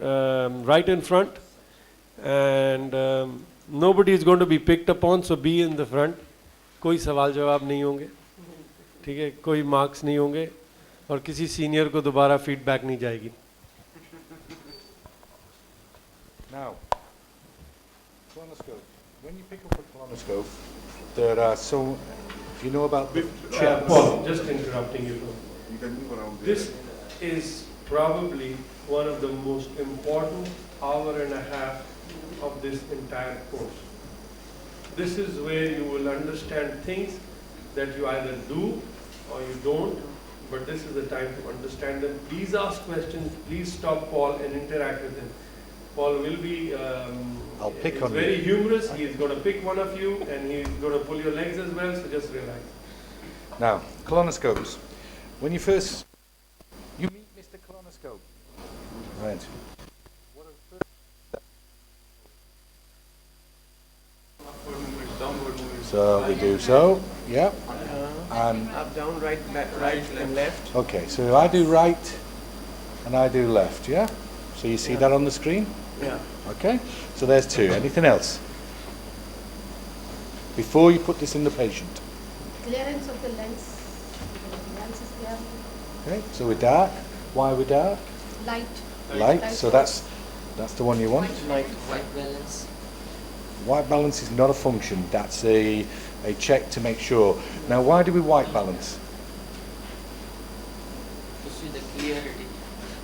right in front, and nobody is going to be picked upon, so be in the front. कोई सवाल जवाब नहीं होंगे, ठीक है, कोई मार्क्स नहीं होंगे, और किसी सीनियर को दोबारा फीडबैक नहीं जाएगी. Now, colonoscope. When you pick up a colonoscope, there are so. Do you know about the checks? Paul, just interrupting you. You can move around there. This is probably one of the most important hour and a half of this entire course. This is where you will understand things that you either do or you don't, but this is the time to understand them. Please ask questions, please stop Paul and interact with him. Paul will be I'll pick he's on very you. humorous, he's going to pick one of you and he's going to pull your legs as well, so just relax. Now, colonoscopes. When you first you meet Mr. Colonoscope. Right. What are the first Upward movement, downward movement. So we do so, yeah. And Up, down, right, right, and left. okay, so I do right and I do left, yeah? So you see that on the screen? Yeah. Okay, so there's two. Anything else? Before you put this in the patient. Clearance of the lens. The lens is there. Okay, so we're dark. Why are we dark? Light. Light, so that's the one you want. Light. White balance. White balance is not a function, that's a check to make sure. Now why do we white balance? To see the clarity.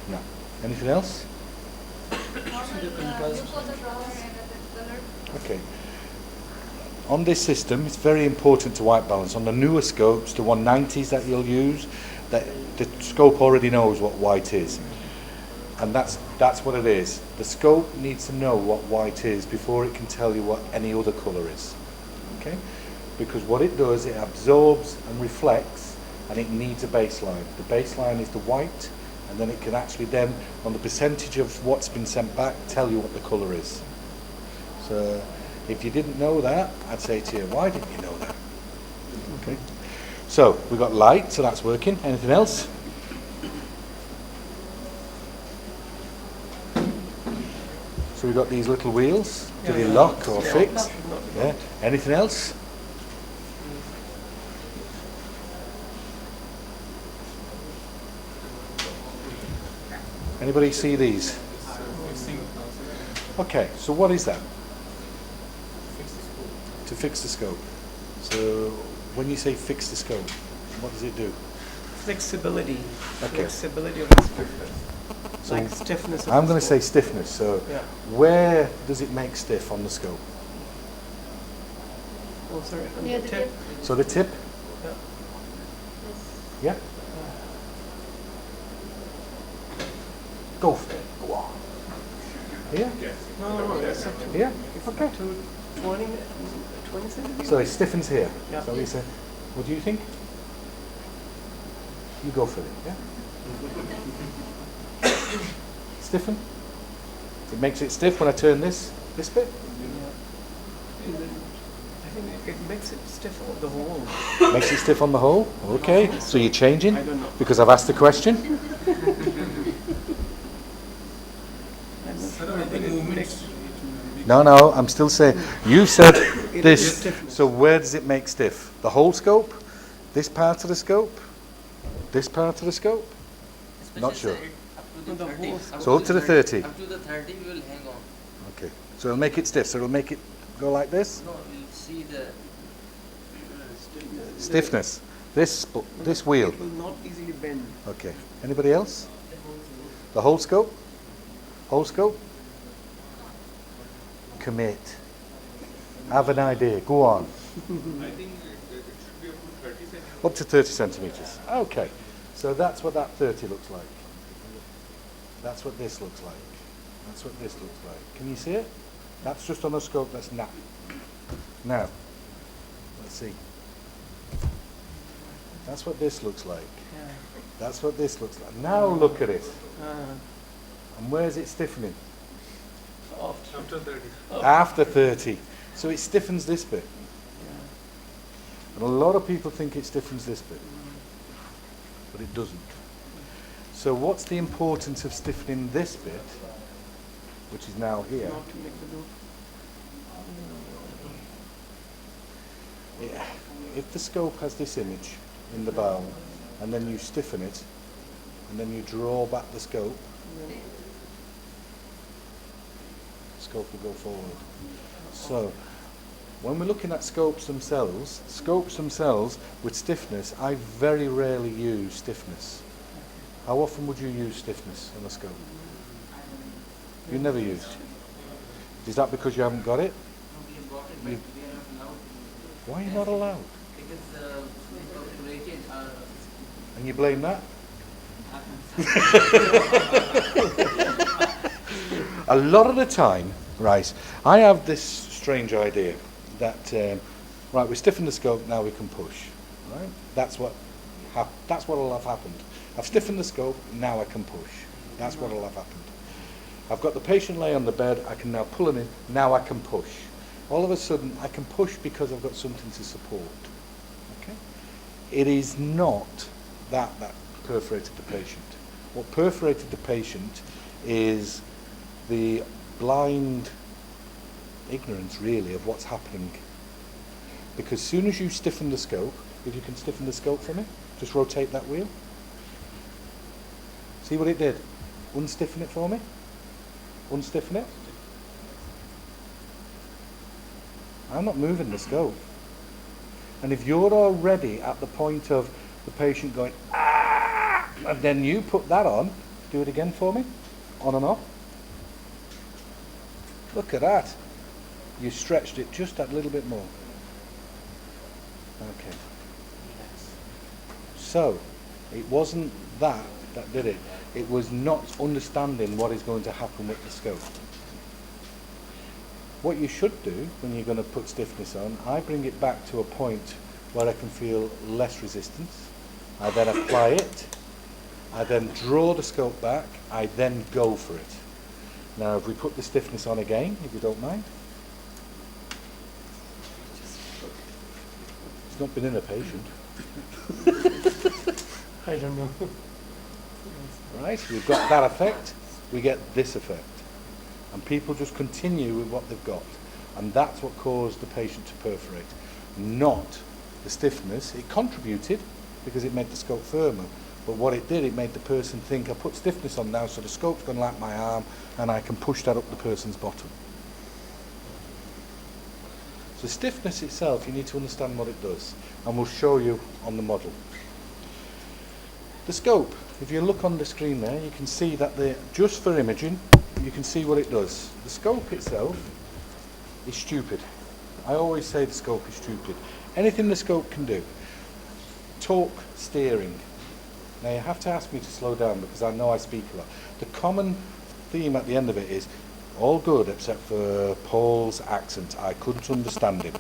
No. Anything else? Okay. On this system, it's very important to white balance. On the newer scopes, the 190s that you'll use, that the scope already knows what white is. And that's what it is. The scope needs to know what white is before it can tell you what any other colour is. Okay? Because what it does, it absorbs and reflects, and it needs a baseline. The baseline is the white, and then it can actually then, on the percentage of what's been sent back, tell you what the colour is. So if you didn't know that, I'd say to you, why didn't you know that? Okay. So we've got light, so that's working. Anything else? So we've got these little wheels. Do they lock or fix? Yeah. Anything else? Anybody see these? Okay, so what is that? To fix the scope. So when you say fix the scope, what does it do? Flexibility. Okay. Flexibility of the scope. So Like stiffness of I'm the going to scope. say stiffness. So Yeah. where does it make stiff on the scope? Oh, sorry. On Near the the tip. tip. So the tip? Yeah? Go for it. Go on. Here? No, it's up to Here? it's Okay. up to 20 centimeters. So it stiffens here. Yeah. So you say, what do you think? You go for it, yeah? Stiffen? It makes it stiff when I turn this bit? I think it makes it stiff on the whole. Makes it stiff on the whole? Okay. So you're changing? I don't know. Because I've asked the question? I think it makes No, I'm still saying. You said It this. is stiffness. So where does it make stiff? The whole scope? This part of the scope? This part of the scope? Not sure. Up to the The 30. whole So up to the 30. Up to the 30 we will hang on. Okay. So it'll make it stiff. So it'll make it go like this? No, we'll see the Stiffness. This wheel. it will not easily bend. Okay. Anybody else? The whole scope? Whole scope? Commit. Have an idea. Go on. I think it should be up to 30 centimeters. Up to 30 centimetres. Okay. So that's what that 30 looks like. That's what this looks like. That's what this looks like. Can you see it? That's just on the scope. That's not. Now, let's see. That's what this looks like. Yeah. That's what this looks like. Now look at it. Uh, And where's it stiffening? after 30. After 30. So it stiffens this bit. And a lot of people think it stiffens this bit. But it doesn't. So what's the importance of stiffening this bit which is now here. Not to make the loop. Yeah. If the scope has this image in the bowel, and then you stiffen it, and then you draw back the scope, the scope will go forward. So, when we're looking at scopes themselves with stiffness, I very rarely use stiffness. How often would you use stiffness on a scope? You never use. Is that because you haven't got it? You- Why are you not allowed? And you blame that? A lot of the time, right, I have this strange idea that, right, we stiffen the scope, now we can push, right? That's what'll have happened. I've stiffened the scope, now I can push. That's what'll have happened. I've got the patient lay on the bed, I can now pull him in, now I can push. All of a sudden, I can push because I've got something to support. Okay? It is not that perforated the patient. What perforated the patient is the blind ignorance, really, of what's happening. Because as soon as you stiffen the scope, if you can stiffen the scope for me, just rotate that wheel. See what it did? Unstiffen it for me. Unstiffen it. I'm not moving the scope. And if you're already at the point of the patient going, ah, and then you put that on, do it again for me, on and off. Look at that. You stretched it just that little bit more. Okay. So, it wasn't that did it. It was not understanding what is going to happen with the scope. What you should do when you're going to put stiffness on, I bring it back to a point where I can feel less resistance. I then apply it. I then draw the scope back. I then go for it. Now, if we put the stiffness on again, if you don't mind. It's not been in a patient. I don't know. Right? We've got that effect. We get this effect. And people just continue with what they've got. And that's what caused the patient to perforate. Not the stiffness. It contributed because it made the scope firmer. But what it did, it made the person think, I put stiffness on now, so the scope's going to lap my arm, and I can push that up the person's bottom. So stiffness itself, you need to understand what it does. And we'll show you on the model. The scope, if you look on the screen there, you can see that just for imaging, you can see what it does. The scope itself is stupid. I always say the scope is stupid. Anything the scope can do. Torque steering. Now you have to ask me to slow down because I know I speak a lot. The common theme at the end of it is all good except for Paul's accent. I couldn't understand him.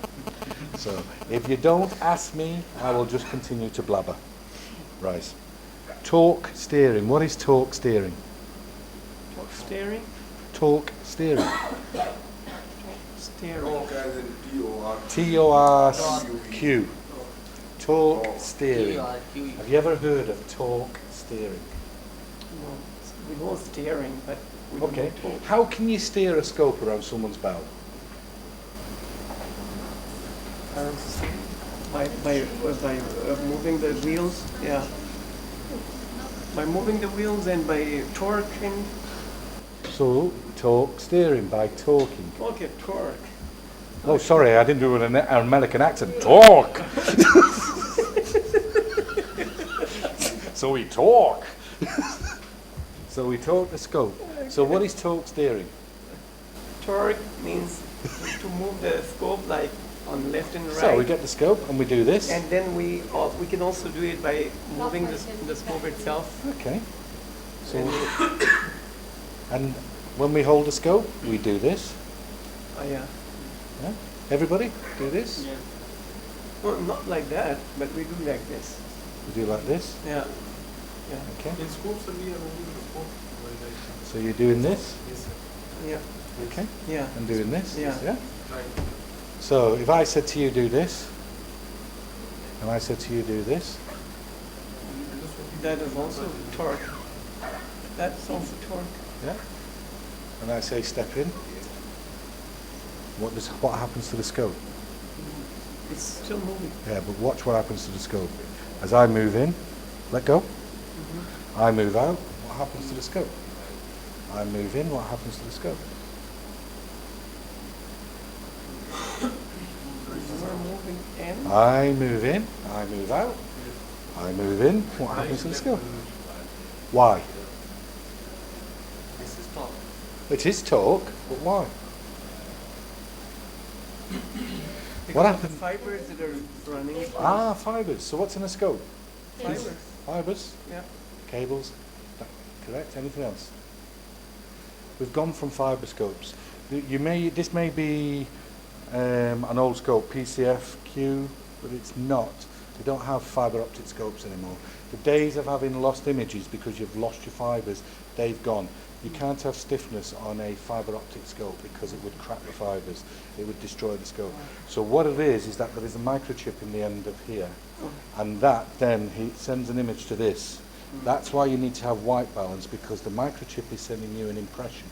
So if you don't ask me, I will just continue to blabber. Right. Torque steering. What is torque steering? Torque steering? Torque steering. Steering. Torque as in T-O-R-Q. T-O-R-Q. Torque steering. Q. Have you ever heard of torque steering? No, we know steering, but we don't Okay. know torque. How can you steer a scope around someone's bowel? By moving the wheels, yeah. By moving the wheels and by torquing. So, torque steering, by torquing. Okay, torque. Oh, sorry, I didn't do an American accent. Torque! So we torque. So we torque the scope. So what is torque steering? Torque means to move the scope like on left and right. So we get the scope and we do this. And then we can also do it by moving the scope itself. Okay. So, and when we hold the scope, we do this. Oh yeah. Yeah? Everybody do this? Yeah. Well, not like that, but we do like this. We do like this. Yeah. Yeah. Okay. In scopes, we are moving the scope. So you're doing this. Yes, Yeah. Okay. Yeah. And doing this. Yeah. Yeah. right. So if I said to you do this, and I said to you do this, That is also torque. That's also torque. yeah. and I say step in, what happens to the scope? It's still moving. Yeah, but watch what happens to the scope. As I move in, let go. I move out, what happens to the scope? I move in, what happens to the scope? We're moving in. I move in, I move out, I move in, what happens to the scope? Why? this is top. It is torque, but why? Because of the happened? fibers that are running. Ah, fibres. So what's in a scope? Fibers. Fibres, Yeah. cables, correct? Anything else? We've gone from fibre scopes. This may be an old scope, PCF-Q, but it's not. We don't have fibre optic scopes anymore. The days of having lost images because you've lost your fibres, they've gone. You can't have stiffness on a fibre optic scope because it would crack the fibres. It would destroy the scope. So what it is that there is a microchip in the end of here, and that then sends an image to this. That's why you need to have white balance, because the microchip is sending you an impression,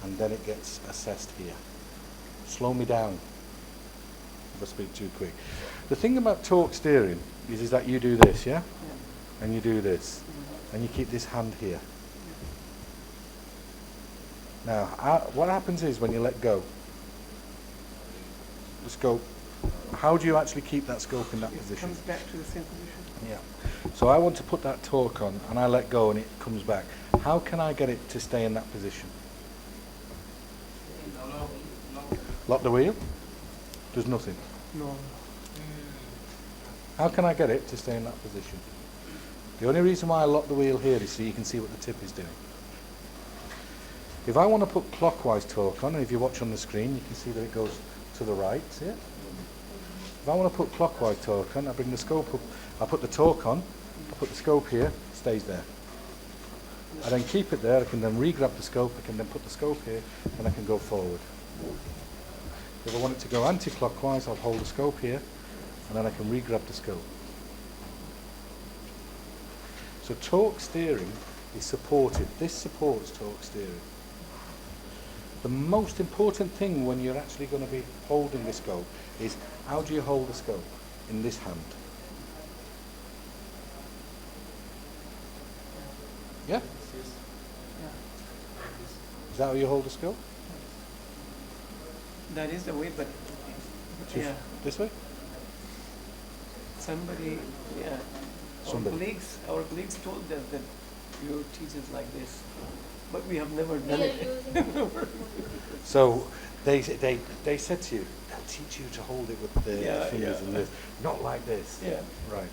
and then it gets assessed here. Slow me down if I speak too quick. The thing about torque steering is that you do this, yeah? And you do this, and you keep this hand here. Now, what happens is when you let go, the scope, how do you actually keep that scope in that It position? comes back to the same position. Yeah. So I want to put that torque on, and I let go, and it comes back. How can I get it to stay in that position? Lock the wheel? Does nothing. No. How can I get it to stay in that position? The only reason why I lock the wheel here is so you can see what the tip is doing. If I want to put clockwise torque on, and if you watch on the screen, you can see that it goes to the right, see it? If I want to put clockwise torque on, I bring the scope up, I put the torque on, I put the scope here, it stays there. I then keep it there, I can then re-grab the scope, I can then put the scope here, and I can go forward. If I want it to go anti-clockwise, I'll hold the scope here, and then I can re-grab the scope. So torque steering is supported. This supports torque steering. The most important thing when you're actually going to be holding the scope is how do you hold the scope in this hand? Yeah? Is that how you hold the scope? That is the way, but yeah, This way? somebody, yeah. Somebody. Our colleagues told us that you teach us like this, but we have never We done are it. using So they said to you, they'll teach you to hold it with the Yeah, fingers yeah. and this, not like this. Yeah. Right.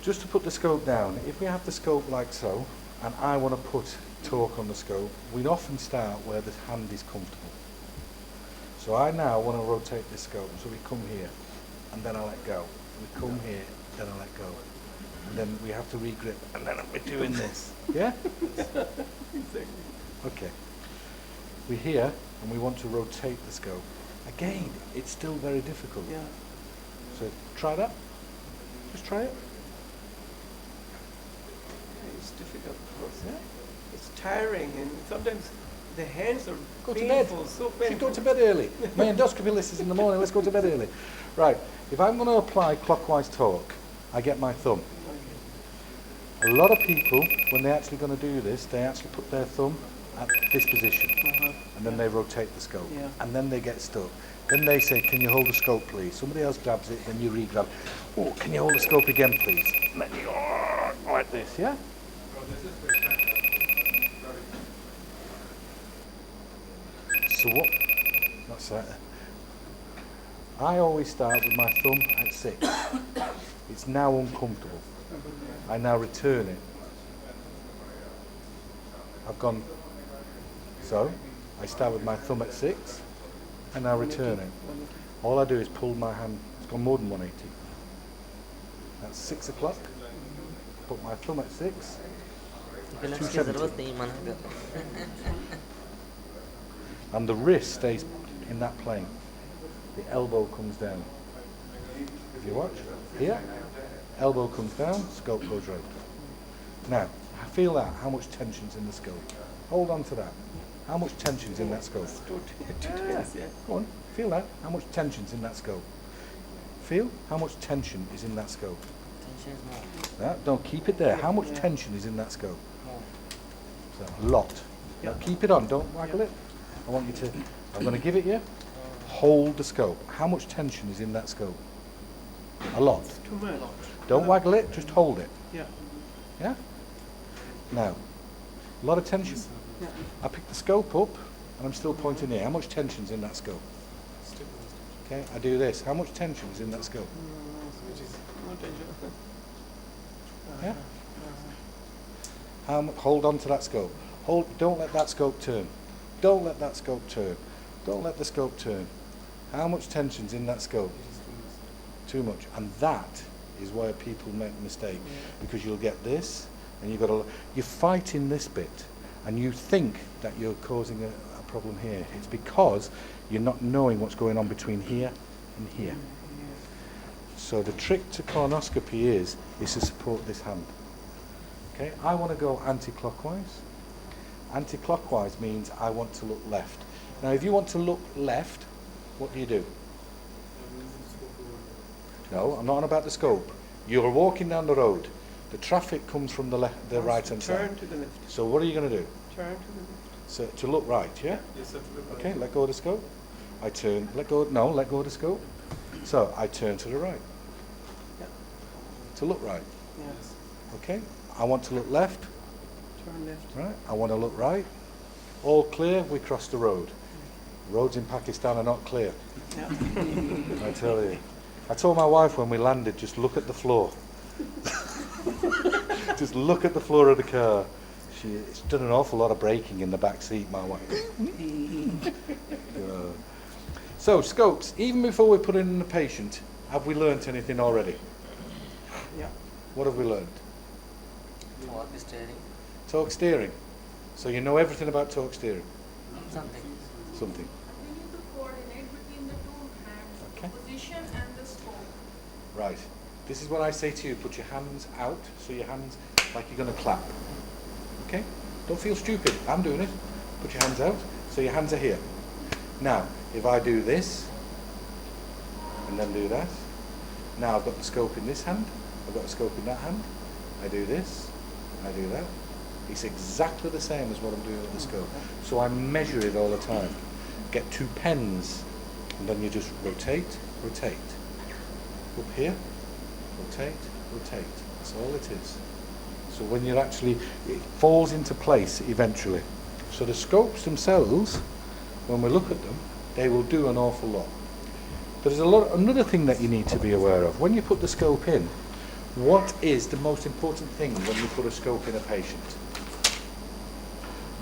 Just to put the scope down, if we have the scope like so, and I want to put torque on the scope, we'd often start where the hand is comfortable. So I now want to rotate this scope, so we come here, and then I let go. We come here, then I let go. And then we have to re-grip, and then we're doing this. Yeah? Exactly. Okay. We're here, and we want to rotate the scope. Again, it's still very difficult. Yeah. So try that. Just try it. It's difficult. Yeah. It's tiring, and sometimes the hands are Go to bed. painful, so Should painful. go to bed early. My endoscopy list is in the morning. Let's go to bed early. Right. If I'm going to apply clockwise torque, I get my thumb. A lot of people, when they're actually going to do this, they actually put their thumb at this position, and then they rotate the scope, Yeah. and then they get stuck. Then they say, "Can you hold the scope, please?" Somebody else grabs it, then you re-grab. Oh, can you hold the scope again, please? And then you go like this, yeah. So what? That's that. I always start with my thumb at 6. It's now uncomfortable. I now return it. I've gone. So I start with my thumb at 6, and now return it. All I do is pull my hand. It's gone more than 180. That's 6 o'clock. Put my thumb at 6. गलत की जरूरत नहीं मना कर And the wrist stays in that plane. The elbow comes down. If you watch, here, elbow comes down, scope goes right. Now, feel that, how much tension's in the scope. Hold on to that. How much tension's in that scope? Yeah. Go on, feel that. How much tension's in that scope? Feel? How much tension is in that scope? Tension is more. Don't keep it there. How much Yeah. tension is in that scope? More. So, a lot. Now keep it on, don't waggle it. I want you to, I'm going to give it you. Hold the scope. How much tension is in that scope? A lot. Too much. Don't waggle it, just hold it. Yeah. Yeah? Now, a lot of tension. Yeah. I pick the scope up and I'm still pointing here. How much tension's in that scope? Okay, I do this. How much tension is in that scope? No tension. Yeah? Hold on to that scope. Don't let that scope turn. Don't let that scope turn. Don't let the scope turn. How much tension's in that scope? Too much. And that is where people make a mistake. Because you'll get this, and you're fighting this bit, and you think that you're causing a problem here. It's because you're not knowing what's going on between here and here. So the trick to colonoscopy is to support this hand. Okay, I want to go anti-clockwise. Anti-clockwise means I want to look left. Now, if you want to look left, what do? No, I'm not on about the scope. You're walking down the road. The traffic comes from the right-hand side. Turn to the left. So what are you going to do? Turn to the left. So to look right, yeah? Yes, sir. Okay, let go of the scope. I turn, let go of the scope. So I turn to the right. Yeah. To look right. Yes. Okay, I want to look left. Turn left. Right, I want to look right. All clear, we cross the road. Roads in Pakistan are not clear, Yeah. I tell you. I told my wife when we landed, just look at the floor. Just look at the floor of the car. She's done an awful lot of braking in the back seat, my wife. So, scopes, even before we put it in the patient, have we learnt anything already? Yeah. What have we learnt? Torque steering. Torque steering. So you know everything about torque steering? Something. Something. We need to coordinate between the two hands, Okay. the position and the scope. Right. This is what I say to you. Put your hands out, so your hands like you're going to clap. Okay? Don't feel stupid. I'm doing it. Put your hands out, so your hands are here. Now, if I do this, and then do that, now I've got the scope in this hand, I've got the scope in that hand, I do this, I do that. It's exactly the same as what I'm doing with the scope. So I measure it all the time. Get 2 pens, and then you just rotate, rotate. Up here, rotate, rotate. That's all it is. So when you're actually, it falls into place eventually. So the scopes themselves, when we look at them, they will do an awful lot. There's another thing that you need to be aware of. When you put the scope in, what is the most important thing when you put a scope in a patient?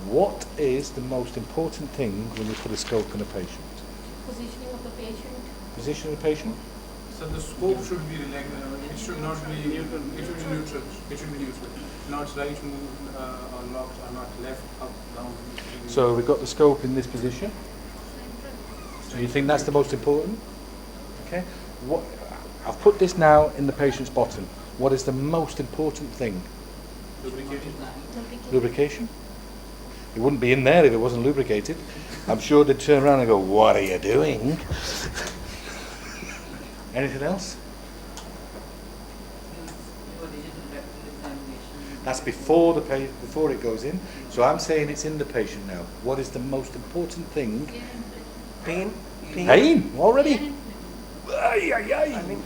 What is the most important thing when you put a scope in a patient? Positioning of the patient. Position of the patient? So the scope should be it should not be neutral. It should be neutral. It should be neutral. Not right move or not, or not left, up, down. So we've got the scope in this position. So you think that's the most important? Okay. What I've put this now in the patient's bottom. What is the most important thing? Lubricating. Lubrication? It wouldn't be in there if it wasn't lubricated. I'm sure they'd turn around and go, "What are you doing?" Anything else? That's before before it goes in. So I'm saying it's in the patient now. What is the most important thing? Pain. Pain already. Ay, ay, ay. I mean,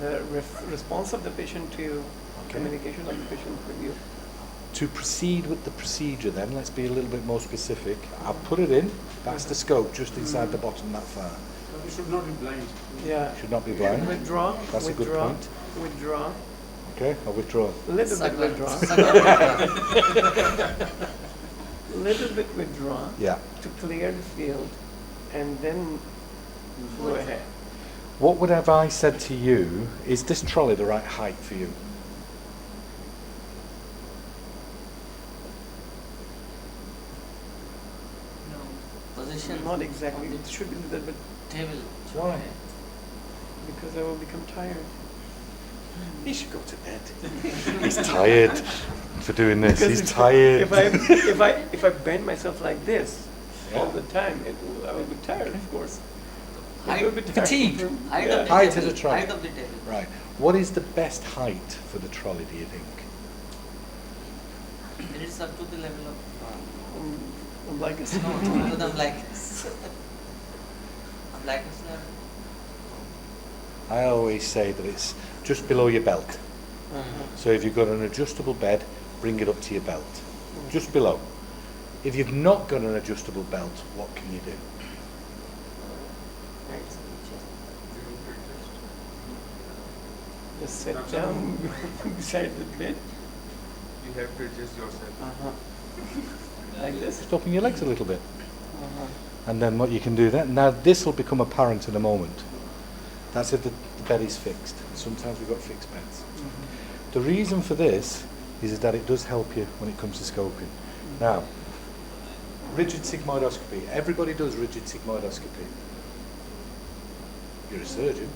the response of the patient to communication of the patient with you. To proceed with the procedure then, let's be a little bit more specific. I'll put it in, that's the scope just inside the bottom that far. You should not be blind. Yeah. Should not be blind. Withdraw. That's a good withdraw, point. Withdraw. Okay, I'll withdraw. Little bit withdraw. Little bit withdraw Yeah. to clear the field, and then go ahead. What would have I said to you, is this trolley the right height for you? Position. Not exactly. It should be a little bit Table. Why? because I will become tired. He should go to bed. He's tired for doing this. Because He's tired. If I bend myself like this, all the time. I will be tired, of course. I will be tired. Fatigue. Height of the Height table. of the trolley. Height of the table. Right. What is the best height for the trolley, do you think? It is up to the level of Like a no, to the blackness. A blackness level. I always say that it's just below your belt. So if you've got an adjustable bed, bring it up to your belt. Just below. If you've not got an adjustable belt, what can you do? Just sit down beside the bed. You have to adjust yourself. Like this. Just open your legs a little bit. And then what you can do then, now this will become apparent in a moment. That's if the bed is fixed. Sometimes we've got fixed beds. The reason for this is that it does help you when it comes to scoping. Now, rigid sigmoidoscopy. Everybody does rigid sigmoidoscopy. You're a surgeon.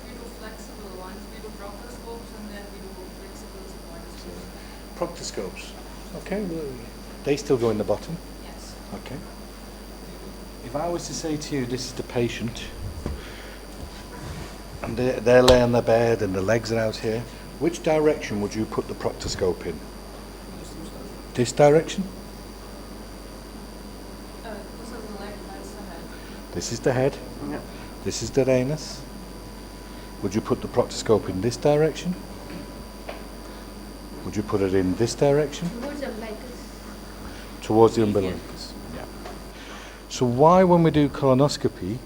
We do flexible ones, we do proctoscopes, and then we do flexible sigmoidoscopes. Proctoscopes. Okay, well, they still go in the bottom. Yes. Okay. If I was to say to you, this is the patient, and they're laying on their bed and the legs are out here, which direction would you put the proctoscope in? This direction? This is the leg, that's the head. This is the head. Yeah. This is the anus. Would you put the proctoscope in this direction? Would you put it in this direction? Towards the umbilicus. Towards the umbilicus. Yeah. So why, when we do colonoscopy,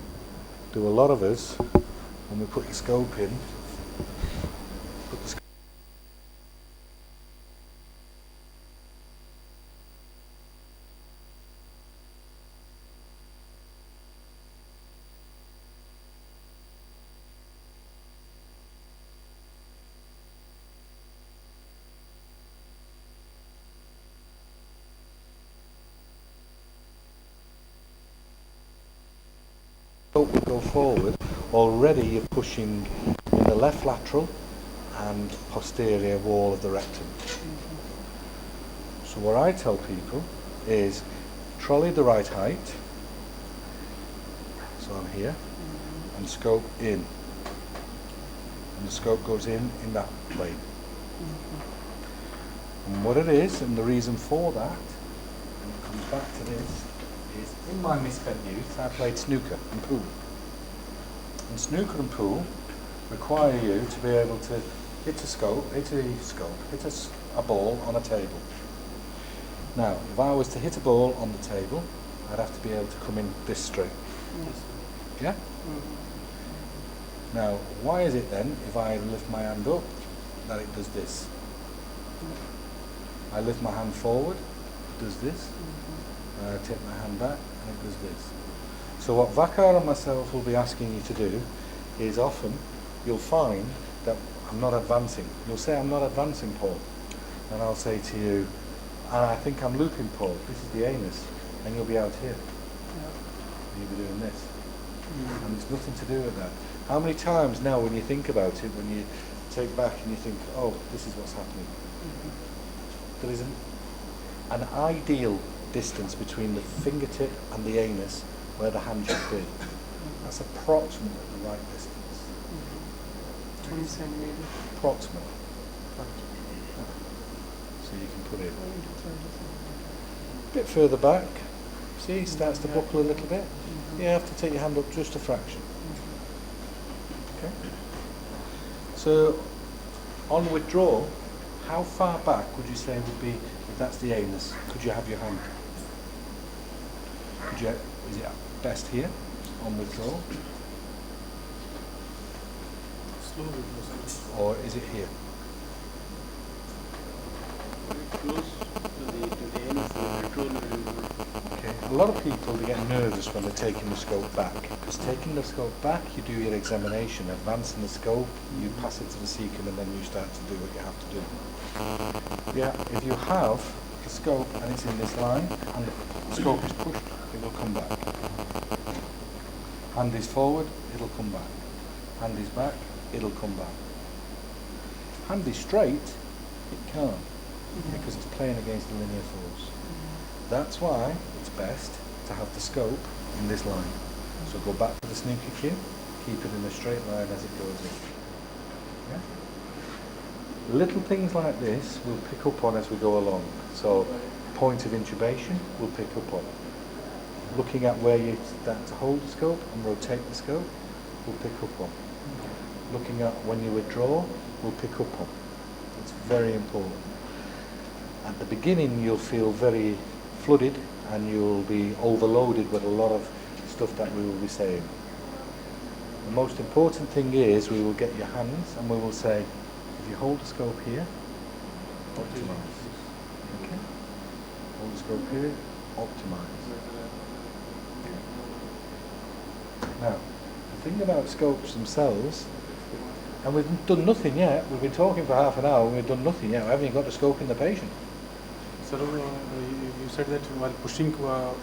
do a lot of us, when we put the scope in, put the scope would go forward, already you're pushing in the left lateral and posterior wall of the rectum. So what I tell people is trolley the right height, so I'm here, and scope in. And the scope goes in that plane. And what it is, and the reason for that, and it comes back to this, is in my misspent youth I played snooker and pool. And snooker and pool require you to be able to hit a ball on a table. Now, if I was to hit a ball on the table, I'd have to be able to come in this straight. Yeah? Now, why is it then, if I lift my hand up, that it does this? I lift my hand forward, it does this. I take my hand back, and it does this. So what Vakar and myself will be asking you to do is often you'll find that I'm not advancing. You'll say, I'm not advancing, Paul. And I'll say to you, I think I'm looping, Paul. This is the anus. And you'll be out here. You'll be doing this. And it's nothing to do with that. How many times now when you think about it, when you take back and you think, oh, this is what's happening. There is an ideal distance between the fingertip and the anus where the hand should be. That's approximately the right distance. 20 centimeters. Approximately. So you can put it a bit further back. See, it starts to buckle a little bit. You have to take your hand up just a fraction. Okay. So on withdrawal, how far back would you say would be, if that's the anus, could you have your hand? Could you, is it best here on withdrawal? Slowly. Or is it here? Close to the anus, the control. Okay. A lot of people, they get nervous when they're taking the scope back, because taking the scope back, you do your examination, advancing the scope, you pass it to the secant, and then you start to do what you have to do. Yeah, if you have the scope and it's in this line, and the scope is pushed, it will come back. Hand is forward, it'll come back. Hand is back, it'll come back. Hand is straight, it can't, because it's playing against the linear force. That's why it's best to to have the scope in this line. So go back to the snooker cue, keep it in a straight line as it goes in. Yeah? Little things like this we'll pick up on as we go along. So point of intubation we'll pick up on. Looking at where you start to hold the scope and rotate the scope, we'll pick up on. Looking at when you withdraw, we'll pick up on. It's very important. At the beginning you'll feel very flooded and you'll be overloaded with a lot of stuff that we will be saying. The most important thing is we will get your hands and we will say, if you hold the scope here, optimize. Okay? Hold the scope here, optimize. Now, the thing about scopes themselves, and we've done nothing yet, we've been talking for half an hour and we've done nothing yet, we haven't even got the scope in the patient. So you said that while pushing, how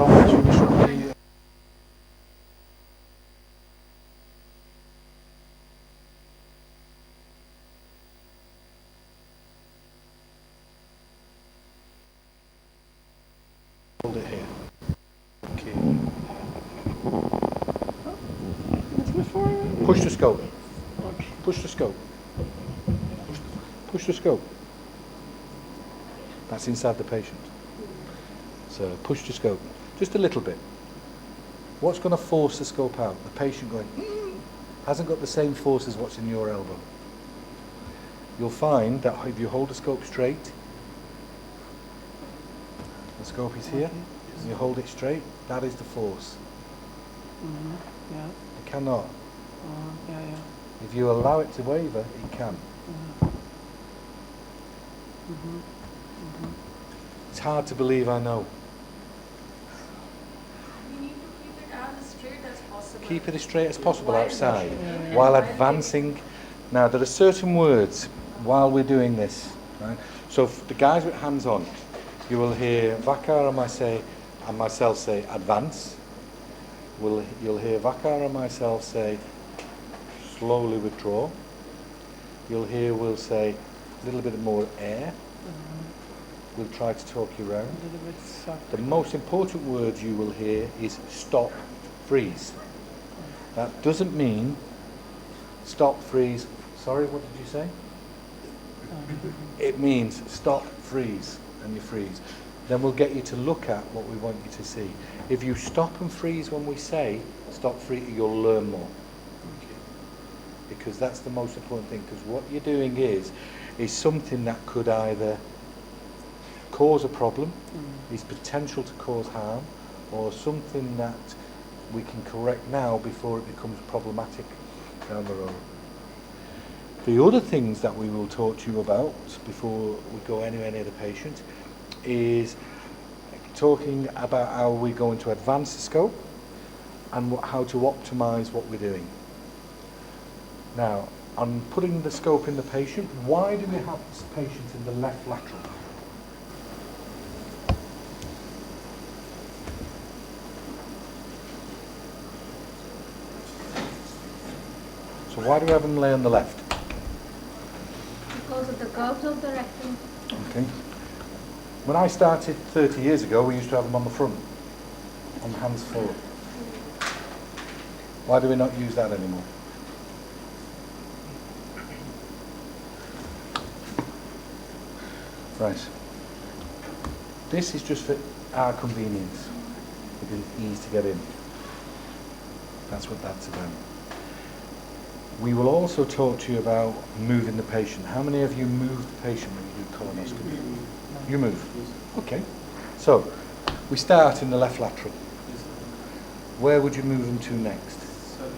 much we should be Hold it here. okay. Push the scope. Push the scope. Push the scope. That's inside the patient. So push the scope. Just a little bit. What's going to force the scope out? The patient going, hasn't got the same force as what's in your elbow. You'll find that if you hold the scope straight, the scope is here, and you hold it straight, that is the force. Yeah. It cannot. Yeah. If you allow it to waver, it can. It's hard to believe, I know. We need to keep it as straight as possible. Keep it as straight as possible While outside, pushing. while While advancing. Now, there are certain words while we're doing this. Right? So, the guys with hands on, you will hear Vakar and myself say advance. You'll hear Vakar and myself say slowly withdraw. You'll hear we'll say a little bit more air. We'll try to talk you around. A little bit soft. The most important word you will hear is stop, freeze. That doesn't mean stop, freeze. Sorry, what did you say? It means stop, freeze, and you freeze. Then we'll get you to look at what we want you to see. If you stop and freeze when we say stop, freeze, you'll learn more. Because that's the most important thing. Because what you're doing is something that could either cause a problem, is potential to cause harm, or something that we can correct now before it becomes problematic down the road. The other things that we will talk to you about before we go anywhere near the patient is talking about how we're going to advance the scope and how to optimize what we're doing. Now, on putting the scope in the patient, why do we have this patient in the left lateral? So why do we have them lay on the left? Because of the curves of the rectum. Okay. When I started 30 years ago, we used to have them on the front, on hands forward. Why do we not use that anymore? Right. This is just for our convenience. It is easy to get in. That's what that's about. We will also talk to you about moving the patient. How many of you move the patient when you do colonoscopy? You move. Okay. So, we start in the left lateral. Where would you move them to next? So if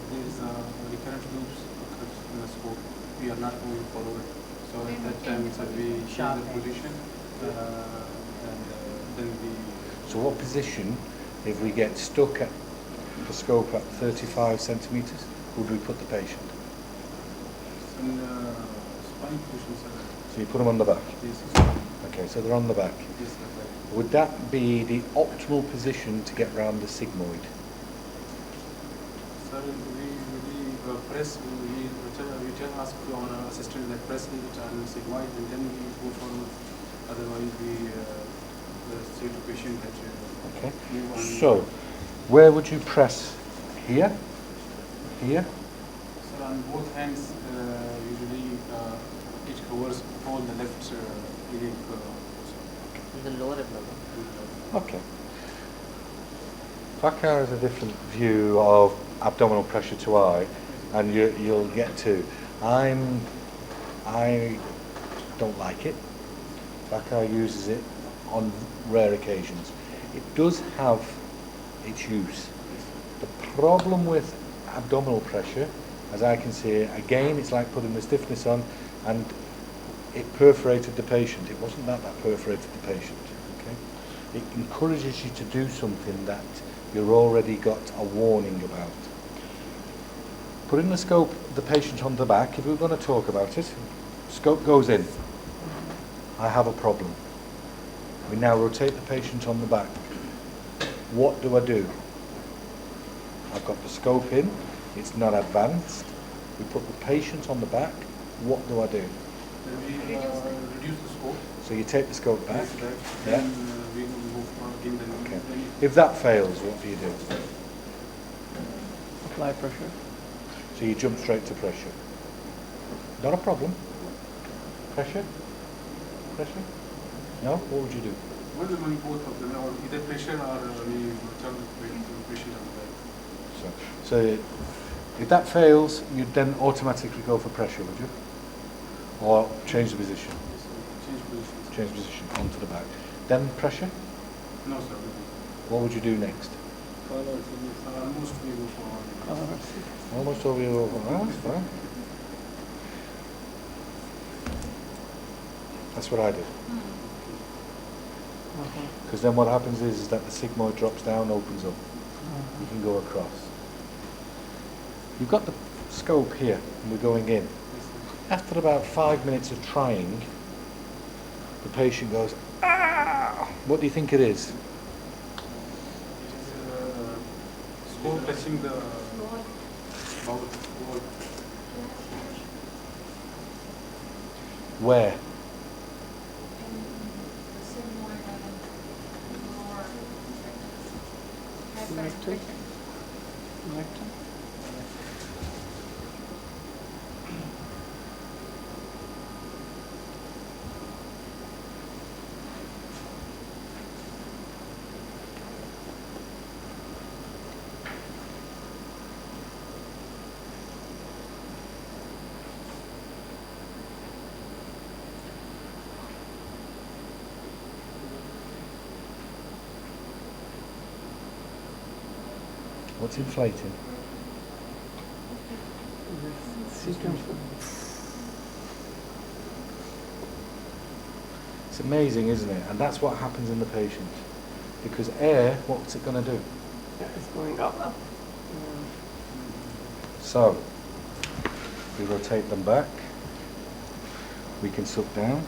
there is recurrent loops occurs in the scope, we are not moving forward. So at that time, so we change the position and then we... So what position, if we get stuck at the scope at 35 centimetres, would we put the patient? In spine position, sir. So you put them on the back? Yes, Okay, so they're on the back. yes, sir. Would that be the optimal position to get round the sigmoid? Sir, we press, we tell ask to our assistant that press in the channel sigmoid and then we go forward. Otherwise, we say to patient that Okay. Move on. So, where would you press? Here? Here? So on both hands, usually it covers all the left iliac. In the lower abdomen. Okay. Vakar has a different view of abdominal pressure to eye, and you'll get to. I don't like it. Vakar uses it on rare occasions. It does have its use. The problem with abdominal pressure, as I can see it, again, it's like putting the stiffness on, and it perforated the patient. It wasn't that perforated the patient. Okay? It encourages you to do something that you've already got a warning about. Putting the scope, the patient on the back, if we're going to talk about it, scope goes in. I have a problem. We now rotate the patient on the back. What do I do? I've got the scope in, it's not advanced. We put the patient on the back. What do I do? Then we reduce the scope. So you take the scope back. Yeah. Then we move again. Okay. If that fails, what do you do? Apply pressure. So you jump straight to pressure. Not a problem. Pressure? Pressure? No? What would you do? Well, when both of them, or either pressure or we turn pressure on the back. So if that fails, you'd then automatically go for pressure, would you? Or change the position? Change position. Change position onto the back. Then pressure? No, sir. What would you do next? Almost we go for. Almost over your over. Oh, that's fine. That's what I did. Because then what happens is that the sigmoid drops down, opens up. You can go across. You've got the scope here, and we're going in. After about 5 minutes of trying, the patient goes, ah! What do you think it is? Scope touching the Wall. wall. Where? And the sigmoid and the lower Rectum. Rectum. What's inflating? It's amazing, isn't it? And that's what happens in the patient. Because air, what's it going to do? Yeah, it's going up. So, we rotate them back. We can suck down.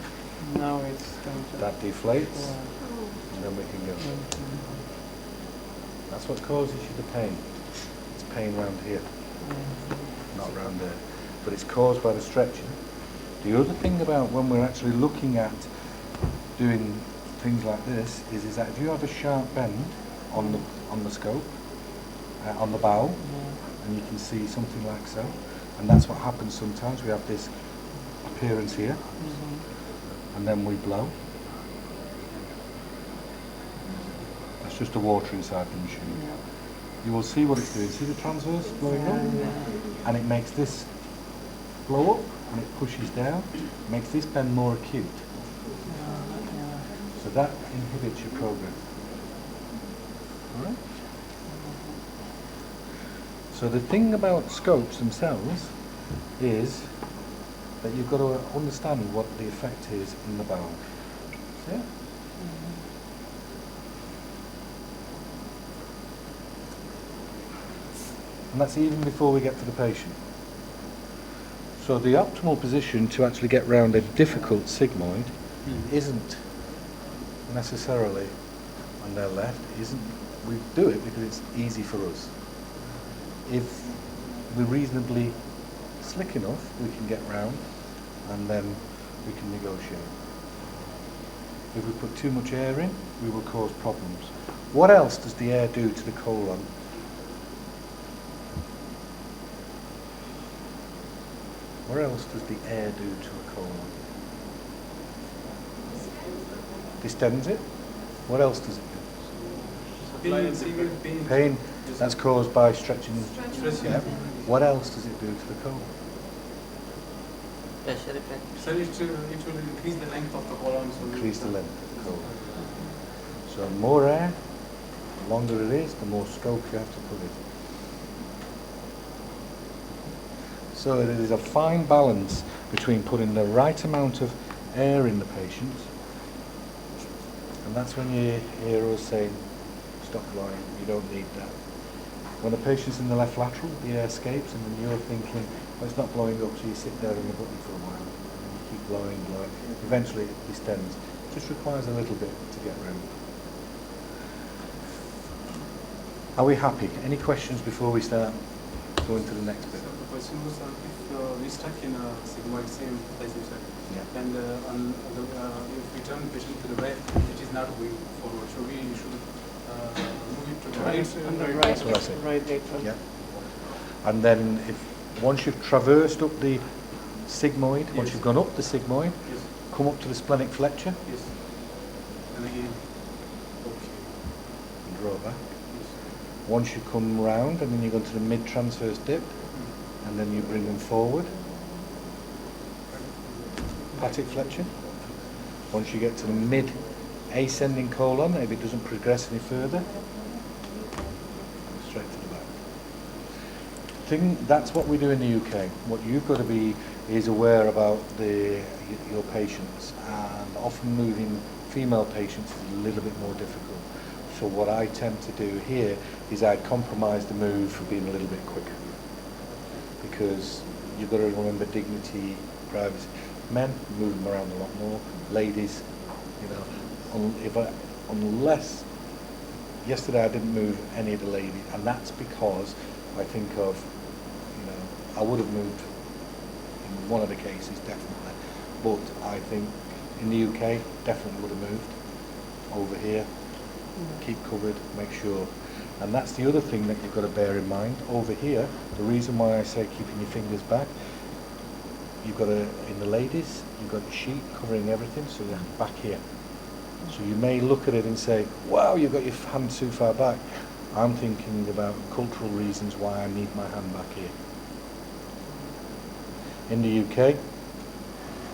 Now it's going to. That deflates. Yeah. And then we can go. That's what causes you the pain. It's pain round here, not round there. But it's caused by the stretching. The other thing about when we're actually looking at doing things like this is that if you have a sharp bend on the scope, on the bow, and you can see something like so, and that's what happens sometimes. We have this appearance here, and then we blow. That's just the water inside the machine. You will see what it's doing. See the transverse blowing up? And it makes this blow up, and it pushes down, makes this bend more acute. So that inhibits your progress. Alright? So the thing about scopes themselves is that you've got to understand what the effect is in the bowel. See it? And that's even before we get to the patient. So the optimal position to actually get round a difficult sigmoid isn't necessarily on their left. We do it because it's easy for us. If we're reasonably slick enough, we can get round and then we can negotiate. If we put too much air in, we will cause problems. What else does the air do to the colon? What else does the air do to a colon? Distends it. What else does it do? Pain, severe pain. Pain. That's caused by stretching. Stretching. Yeah. What else does it do to the colon? Pressure effect. Sir, it will increase the length of the colon. So Increase the length of the colon. So more air, the longer it is, the more scope you have to put in. So it is a fine balance between putting the right amount of air in the patient, and that's when you hear us saying, stop blowing, you don't need that. When the patient's in the left lateral, the air escapes, and then you're thinking, well, it's not blowing up, so you sit there in the button for a while, and you keep blowing. Eventually it distends. It just requires a little bit to get round. Are we happy? Any questions before we start going to the next bit? So the question was, if we stuck in a sigmoid, same as you said, Yeah. and if we turn the patient to the right, it is not going forward. So we should move it to the right. On the and That's what I said. right atrium. Yeah. And then once you've traversed up the sigmoid, once Yes. you've gone up the sigmoid, Yes. come up to the splenic flexure Yes. And again. Okay. and draw back. Yes. Once you come round, and then you go to the mid-transverse dip, and then you bring them forward. Hepatic flexion. Once you get to the mid-ascending colon, if it doesn't progress any further, straight to the back. That's what we do in the UK. What you've got to be is aware about your patients, and often moving female patients is a little bit more difficult. So what I tend to do here is I compromise the move for being a little bit quicker, because you've got to remember dignity, privacy. Men move them around a lot more. Ladies, unless yesterday I didn't move any of the ladies, and that's because I think of, I would have moved in one of the cases definitely, but I think in the UK definitely would have moved over here. Keep covered, make sure. And that's the other thing that you've got to bear in mind. Over here, the reason why I say keeping your fingers back, you've got in the ladies, you've got a sheet covering everything, so you're back here. So you may look at it and say, wow, you've got your hand too far back. I'm thinking about cultural reasons why I need my hand back here. In the UK, it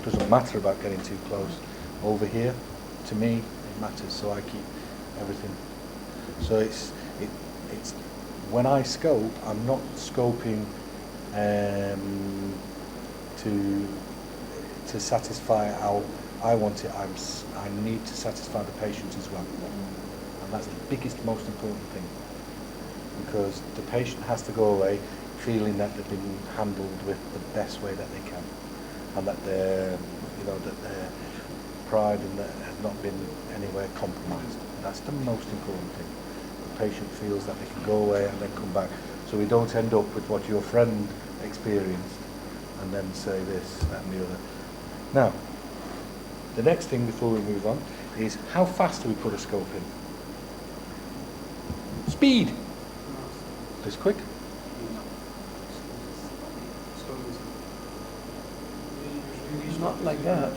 doesn't matter about getting too close. Over here, to me, it matters, so I keep everything. So it's when I scope, I'm not scoping to satisfy how I want it. I need to satisfy the patient as well, and that's the biggest, most important thing, because the patient has to go away feeling that they've been handled with the best way that they can, and that their pride and that has not been anywhere compromised. That's the most important thing. The patient feels that they can go away and then come back, so we don't end up with what your friend experienced and then say this, that and the other. Now, the next thing before we move on is how fast do we put a scope in? Speed! This quick? Not like that.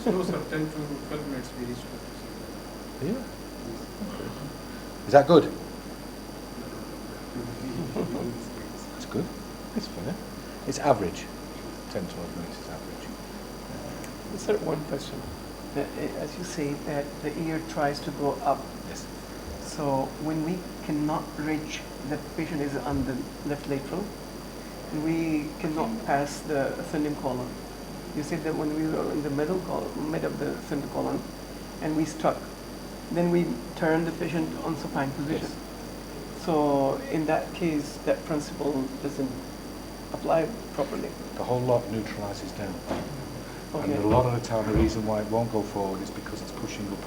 Slow, sir, 10 to 12 minutes we reach. Yeah. Is that good? That's good. It's fair. It's average. 10, 12 minutes is average. Sir, one question. As you say that the ear tries to go up, Yes. so when we cannot reach, the patient is on the left lateral, we cannot pass the ascending colon. You said that when we were in the mid of the ascending colon, and we stuck, then we turn the patient on supine position. Yes. So in that case, that principle doesn't apply properly. The whole lot neutralises down. Okay. And a lot of the time, the reason why it won't go forward is because it's pushing up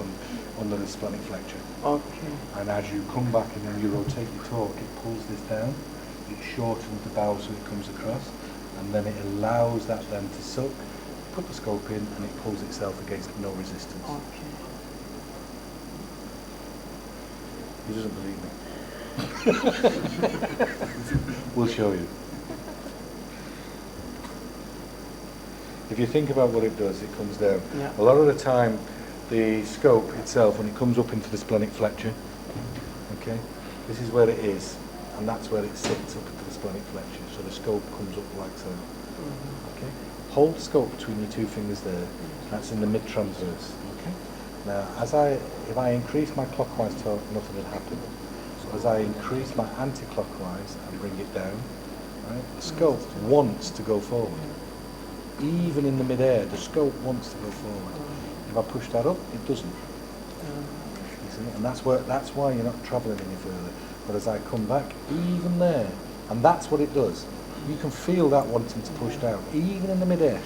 under the splenic flexure. Okay. And as you come back and then you rotate your torque, it pulls this down, it shortens the bowel so it comes across, and then it allows that then to suck, put the scope in, and it pulls itself against no resistance. Okay. He doesn't believe me. We'll show you. If you think about what it does, it comes down. Yeah. A lot of the time, the scope itself, when it comes up into the splenic flexure, okay, this is where it is, and that's where it sits up into the splenic flexure. So the scope comes up like so. Okay. Hold the scope between your two fingers there. That's in the mid-transverse. Okay. Now, if I increase my clockwise torque, nothing will happen. So as I increase my anti-clockwise and bring it down, right, the scope wants to go forward. Even in the mid-air, the scope wants to go forward. If I push that up, it doesn't. You see? And that's why you're not travelling any further. But as I come back, even there, and that's what it does. You can feel that wanting to push down, even in the mid-air.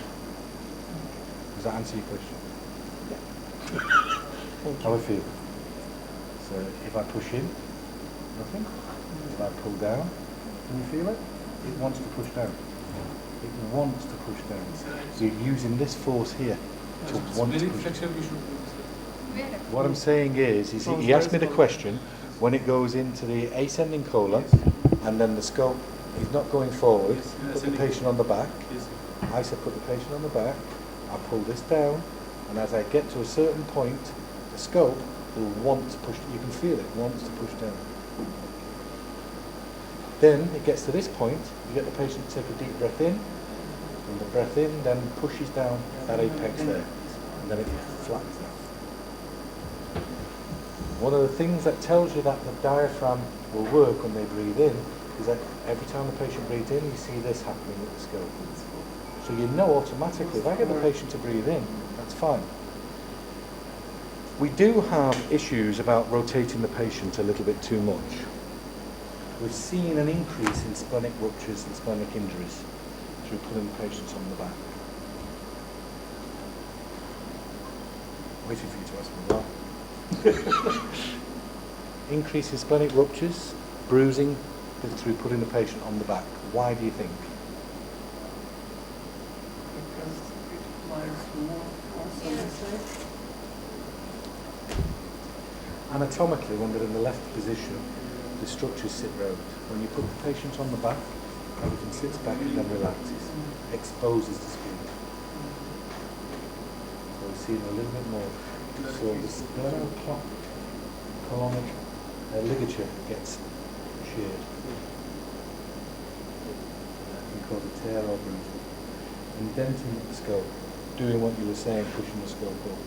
Does that answer your question? How I feel? So if I push in, nothing. If I pull down, can you feel it? It wants to push down. It wants to push down. So you're using this force here to want to push down. What I'm saying is he asked me the question, when it goes into the ascending colon, and then the scope is not going forward, put the patient on the back. I said put the patient on the back, I pull this down, and as I get to a certain point, the scope will want to push, you can feel it, wants to push down. Then it gets to this point, you get the patient to take a deep breath in, and the breath in then pushes down that apex there, and then it flattens down. One of the things that tells you that the diaphragm will work when they breathe in is that every time the patient breathes in, you see this happening with the scope. So you know automatically, if I get the patient to breathe in, that's fine. We do have issues about rotating the patient a little bit too much. We've seen an increase in splenic ruptures and splenic injuries through pulling patients on the back. Waiting for you to ask me that. Increase in splenic ruptures, bruising, through putting the patient on the back. Why do you think? Because it requires more force on this side. Anatomically, when they're in the left position, the structures sit round. When you put the patient on the back, everything sits back and then relaxes, exposes the spleen. So we're seeing a little bit more. So the sternocleidomastoid ligature gets sheared. We call it tear or bruising. Indenting the scope, doing what you were saying, pushing the scope up,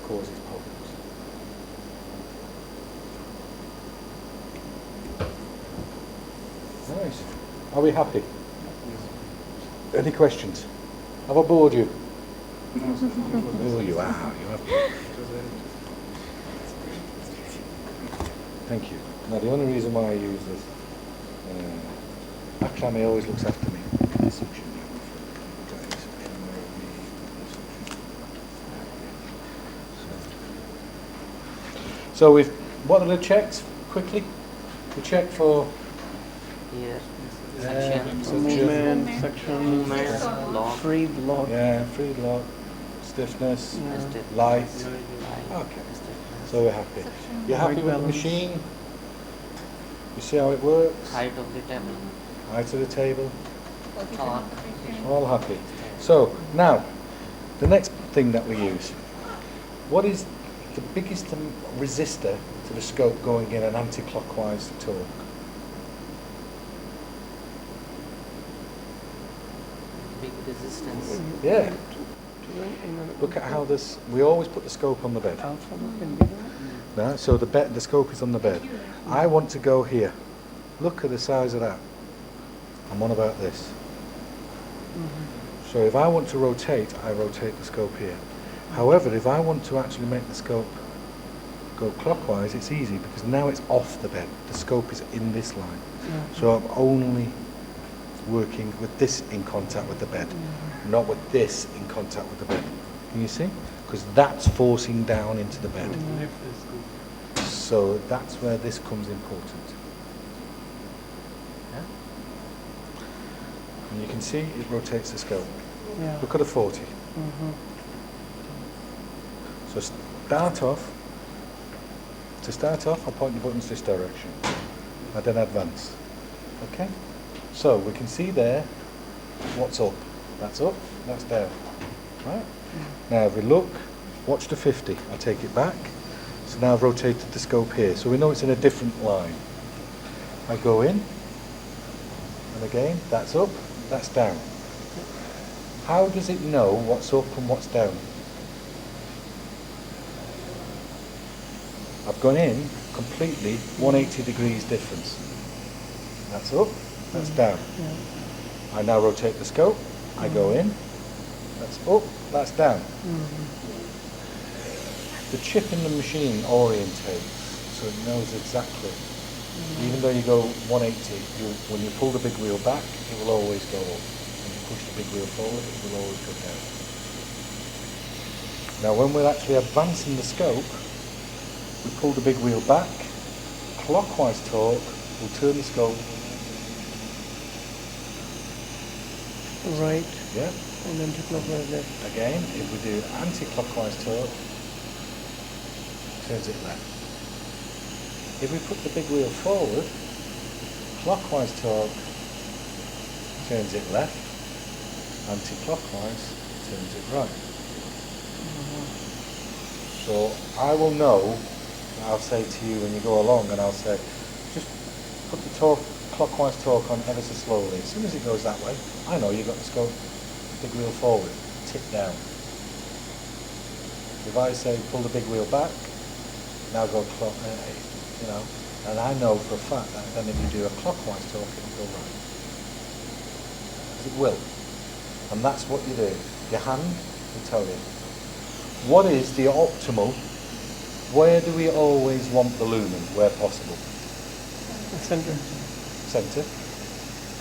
causes problems. Nice. Are we happy? Any questions? Have I bored you? Oh, you are. You have. Thank you. Now, the only reason why I use this, Aklami always looks after me. So what are the checks, quickly? We check for Here. Section. Movement, section, Movement, lock. free block. Yeah, free lock, stiffness, Yeah. light. Light. Okay. So we're happy. You're happy White with the balance. machine? You see how it works? Height of the table. Height of the table? Torque. All happy. So now, the next thing that we use. What is the biggest resistor to the scope going in an anti-clockwise torque? Big resistance. Yeah. Look at how this. We always put the scope on the bed. Alpha and beta. No, so the scope is on the bed. I want to go here. Look at the size of that. I'm on about this. So if I want to rotate, I rotate the scope here. However, if I want to actually make the scope go clockwise, it's easy because now it's off the bed. The scope is in this line. So I'm only working with this in contact with the bed, not with this in contact with the bed. Can you see? Because that's forcing down into the bed. So that's where this comes important. Yeah? And you can see it rotates the scope. Yeah. Look at a 40. So start off To start off, I'll point the buttons this direction. I then advance. Okay? So we can see there what's up. That's up, that's down. Right? Now if we look, watch the 50. I take it back. So now I've rotated the scope here. So we know it's in a different line. I go in, and again, that's up, that's down. How does it know what's up and what's down? I've gone in completely 180 degrees difference. That's up, that's down. I now rotate the scope, I go in, that's up, that's down. The chip in the machine orientates, so it knows exactly. Even though you go 180, when you pull the big wheel back, it will always go up. When you push the big wheel forward, it will always go down. Now when we're actually advancing the scope, we pull the big wheel back, clockwise torque will turn the scope. Right. Yeah. And anti-clockwise left. Again, if we do anti-clockwise torque, turns it left. If we put the big wheel forward, clockwise torque turns it left, anti-clockwise turns it right. So I will know, I'll say to you when you go along, and I'll say, just put the torque, clockwise torque on ever so slowly. As soon as it goes that way, I know you've got the scope, big wheel forward, tip down. If I say pull the big wheel back, now go you know, and I know for a fact that then if you do a clockwise torque, it will go right. It will. And that's what you do. Your hand will tell you. What is the optimal? Where do we always want the lumen, where possible? Center. Centre.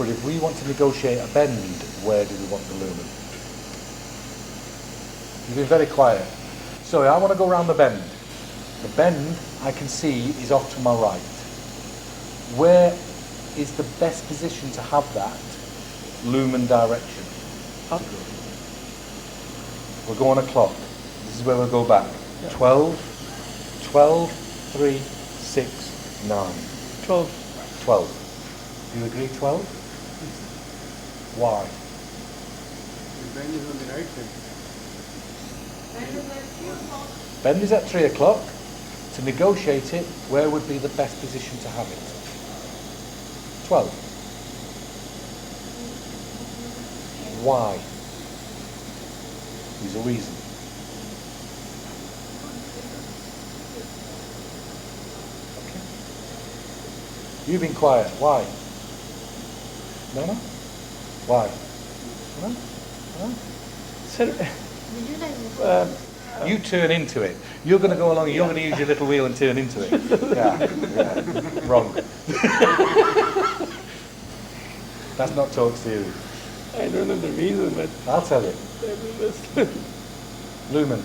But if we want to negotiate a bend, where do we want the lumen? You've been very quiet. So I want to go around the bend. The bend I can see is off to my right. Where is the best position to have that lumen direction? Up. We'll go on a clock. This is where we'll go back. Yeah. 12, 12, 3, 6, 9. 12. 12. Do you agree 12? Why? The bend is on the right side. Bend is at 3 o'clock. To negotiate it, where would be the best position to have it? 12. Why? There's a reason. Okay. You've been quiet. Why? No? Why? No? Sir, You turn into it. You're going to go along, you're going to use your little wheel and turn into it. Yeah. Wrong. That's not torque theory. I don't know the reason, but I'll tell you. Lumen.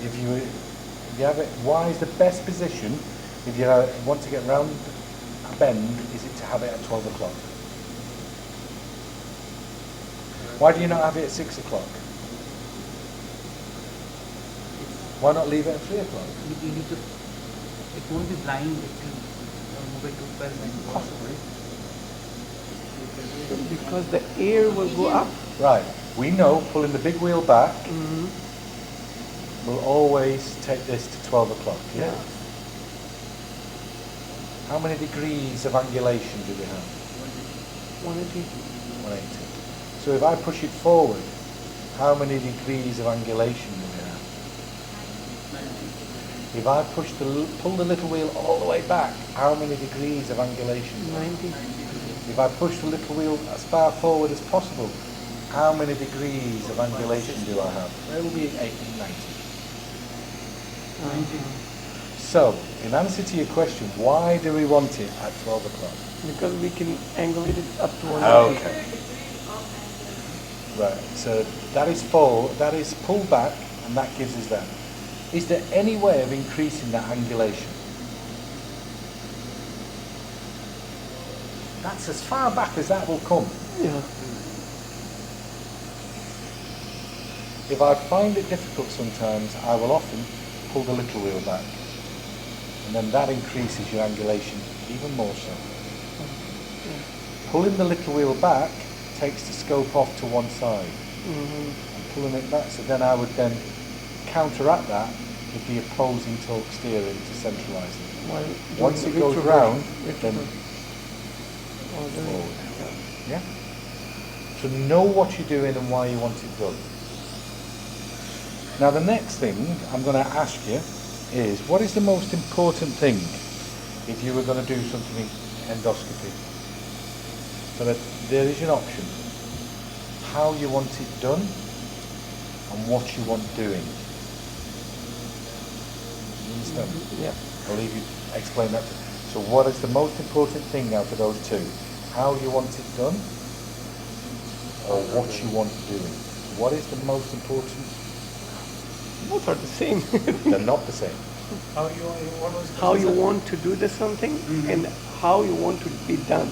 If you have it, why is the best position if you want to get round a bend, is it to have it at 12 o'clock? Why do you not have it at 6 o'clock? Why not leave it at 3 o'clock? You need to, it won't be blind if you move it to 12. Possibly. because the air will go up. Right. We know pulling the big wheel back will always take this to 12 o'clock. Yeah. How many degrees of angulation do we have? 180. 180. So if I push it forward, how many degrees of angulation do we have? If I pull the little wheel all the way back, how many degrees of angulation do I have? 90. If I push the little wheel as far forward as possible, how many degrees of angulation do I have? It will be 80 and 90. So, in answer to your question, why do we want it at 12 o'clock? Because we can angulate it up to 180. Okay. Right, so that is pull back, and that gives us that. Is there any way of increasing that angulation? That's as far back as that will come. Yeah. If I find it difficult sometimes, I will often pull the little wheel back. and then that increases your angulation even more so. Pulling the little wheel back takes the scope off to one side. And pulling it back, so then I would then counteract that with the opposing torque steering to centralise it. Once it goes round, then forward. Yeah? So know what you're doing and why you want it done. Now the next thing I'm going to ask you is, what is the most important thing if you were going to do something endoscopy? So that there is an option. How you want it done and what you want doing. You understand? Yeah. I'll leave you explain that. So what is the most important thing out of those two? How you want it done or what you want doing? What is the most important? Both are the same. They're not the same. How you want to do the something and how you want to be done.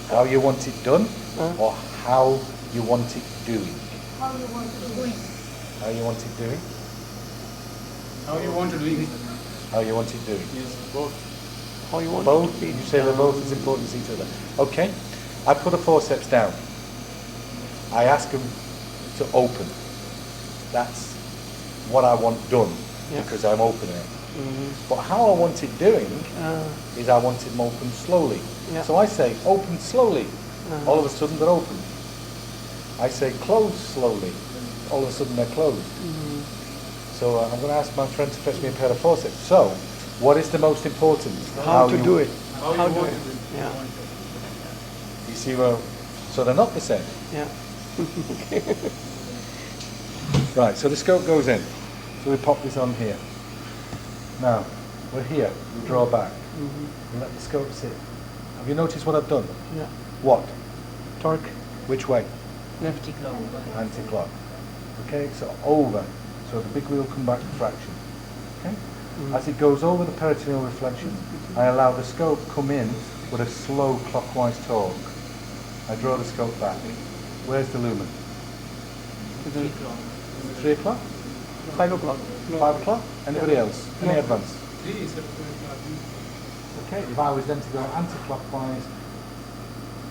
How you want it done Uh. or how you want it doing? How you want to do it. How you want it doing? How you want to do it? How you want it doing? Yes, both. How you want Both? to be You say they're both as important as each other. Okay. I put a forceps down. I ask them to open. That's what I want done Yeah. because I'm opening it. But how I want it doing is I want it open slowly. Yeah. So I say open slowly. All of a sudden they're open. I say close slowly. All of a sudden they're closed. So I'm going to ask my friend to fetch me a pair of forceps. So, what is the most important? how to you- do it. How How you do want it. to do it. Yeah. You see where? So they're not the same. Yeah. Right, so the scope goes in. So we pop this on here. Now, we're here. We draw back. We let the scope sit. Have you noticed what I've done? Yeah. What? Torque. Which way? Lefty clock. Anti-clock. Okay, so over. So the big wheel come back to fraction. Okay? As it goes over the peritoneal reflection, I allow the scope come in with a slow clockwise torque. I draw the scope back. Where's the lumen? 3 o'clock? 5 o'clock. 5 o'clock? Anybody else? Any No. advance? 3 is Okay, if I was then to go anti-clockwise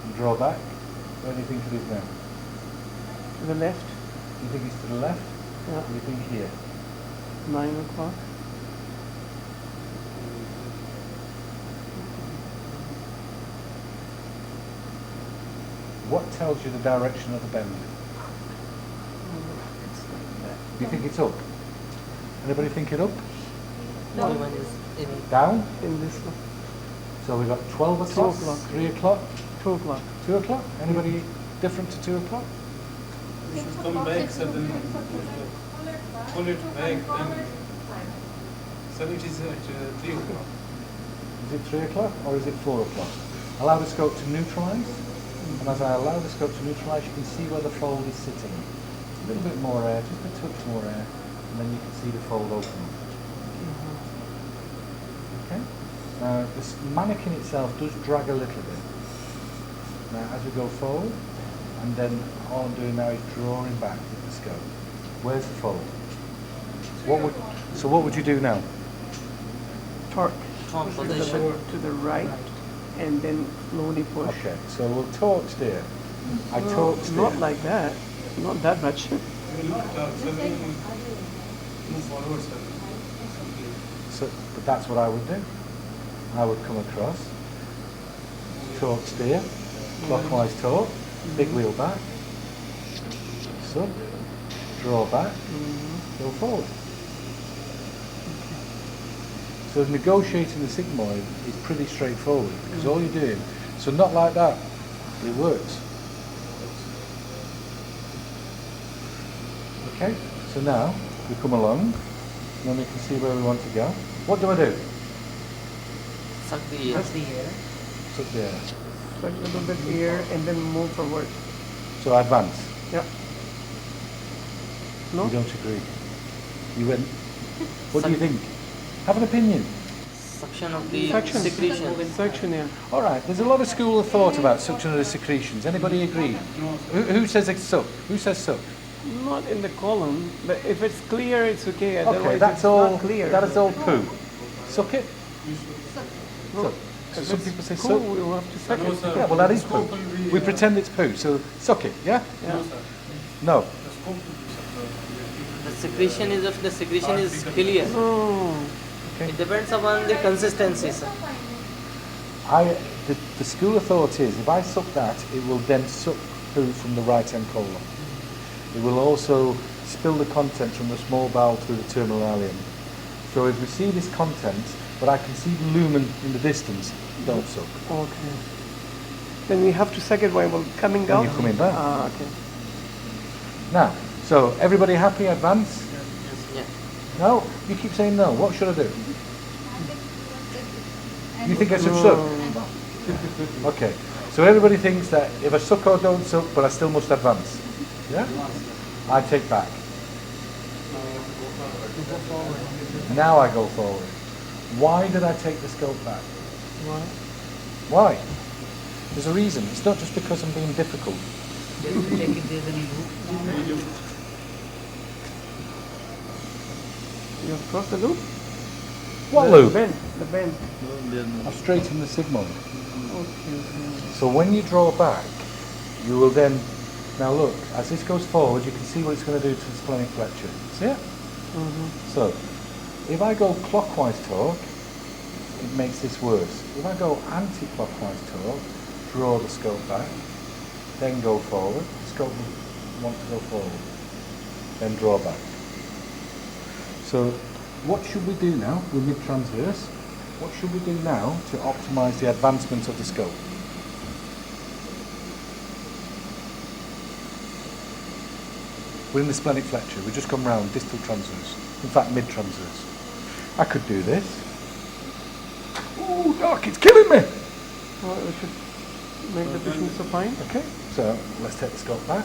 and draw back, where do you think it is now? To the left. Do you think it's to the left? Yeah. Or do you think here? 9 o'clock. What tells you the direction of the bend? Do you think it's up? Anybody think it up? No one is in. Down? In this one. So we've got 12 o'clock, 2 o'clock. 3 o'clock, 2 o'clock. 2 o'clock? Anybody different to 2 o'clock? You should come back suddenly. Pull it back then. So it is at 3 o'clock. Is it 3 o'clock or is it 4 o'clock? Allow the scope to neutralise. And as I allow the scope to neutralise, you can see where the fold is sitting. A little bit more air, just a touch more air, and then you can see the fold open. Okay? Now, this mannequin itself does drag a little bit. Now, as we go forward, and then all I'm doing now is drawing back with the scope. Where's the fold? So what would you do now? Torque. Torque To the, position. to the right and then slowly push. Okay, so we'll torque steer. I torque steer. Not like that. Not that much. You will not suddenly move forward suddenly. So, but that's what I would do. I would come across, torque steer, clockwise torque, big wheel back, sub, draw back, go forward. So negotiating the sigmoid is pretty straightforward because all you're doing, so not like that, it works. Okay, so now we come along, and then we can see where we want to go. What do I do? Suck the air. That's the air. Suck the air. So a little bit here and then move forward. So I advance. Yeah. No? You don't agree. You went. What do you think? Have an opinion. Suction of the Suction. secretion. Suction, yeah. All right. There's a lot of school of thought about suction of the secretions. Anybody agree? Who says it's suck? Who says suck? Not in the column, but if it's clear, it's okay. Okay, Otherwise, that's it's all. not clear. That is all poo. Suck it. So some people say Cool, suck. we will have to suck No, it. sir. Yeah, well that is The poo. scope will be, We pretend it's poo, so suck it, yeah? No, sir. No. The scope will be sucked. The secretion is, if the secretion is clear, Oh, it depends upon the consistency, sir. The school of thought is if I suck that, it will then suck poo from the right hand colon. It will also spill the contents from the small bowel through the terminal ileum. So if we see this content, but I can see the lumen in the distance, don't suck. okay. Then we have to suck it while we're coming When out? you're coming back. Ah, okay. Now, so everybody happy? Advance? Yeah. No? You keep saying no. What should I do? You think I should suck? Okay. So everybody thinks that if I suck or don't suck, but I still must advance. Yeah? I take back. Now I go forward. Why did I take the scope back? Why? Why? There's a reason. It's not just because I'm being difficult. Just check if there's any loop. You have crossed the loop? What The loop? bend. The bend. I've straightened the sigmoid. Okay. So when you draw back, you will then, now look, as this goes forward, you can see what it's going to do to the splenic flexure. See it? Mm-hmm. So, if I go clockwise torque, it makes this worse. If I go anti-clockwise torque, draw the scope back, then go forward, the scope will want to go forward, then draw back. So, what should we do now? We're mid-transverse. What should we do now to optimise the advancement of the scope? We're in the splenic flexure. We've just come round distal transverse. In fact, mid-transverse. I could do this. Ooh, doc, it's killing me! Well, we should make the patient supine. Okay, so let's take the scope back.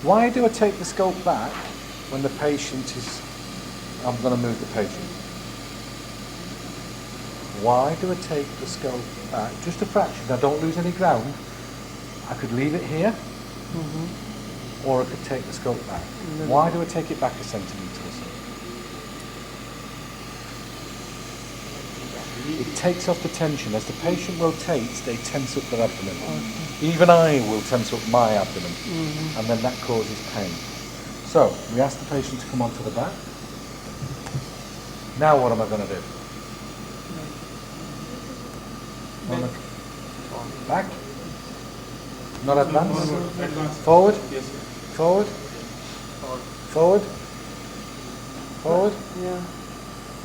Why do I take the scope back when the patient is... I'm going to move the patient. Why do I take the scope back? Just a fraction. I don't lose any ground. I could leave it here, Mm-hmm. or I could take the scope back. then- Why do I take it back a centimetre or so? It takes off the tension. As the patient rotates, they tense up their abdomen. Even I will tense up my abdomen, Mm-hmm. and then that causes pain. So, we ask the patient to come onto the back. Now what am I going to do? Back? Not advance? Advance. Forward? Yes, sir. Forward? Forward? Forward? Yeah.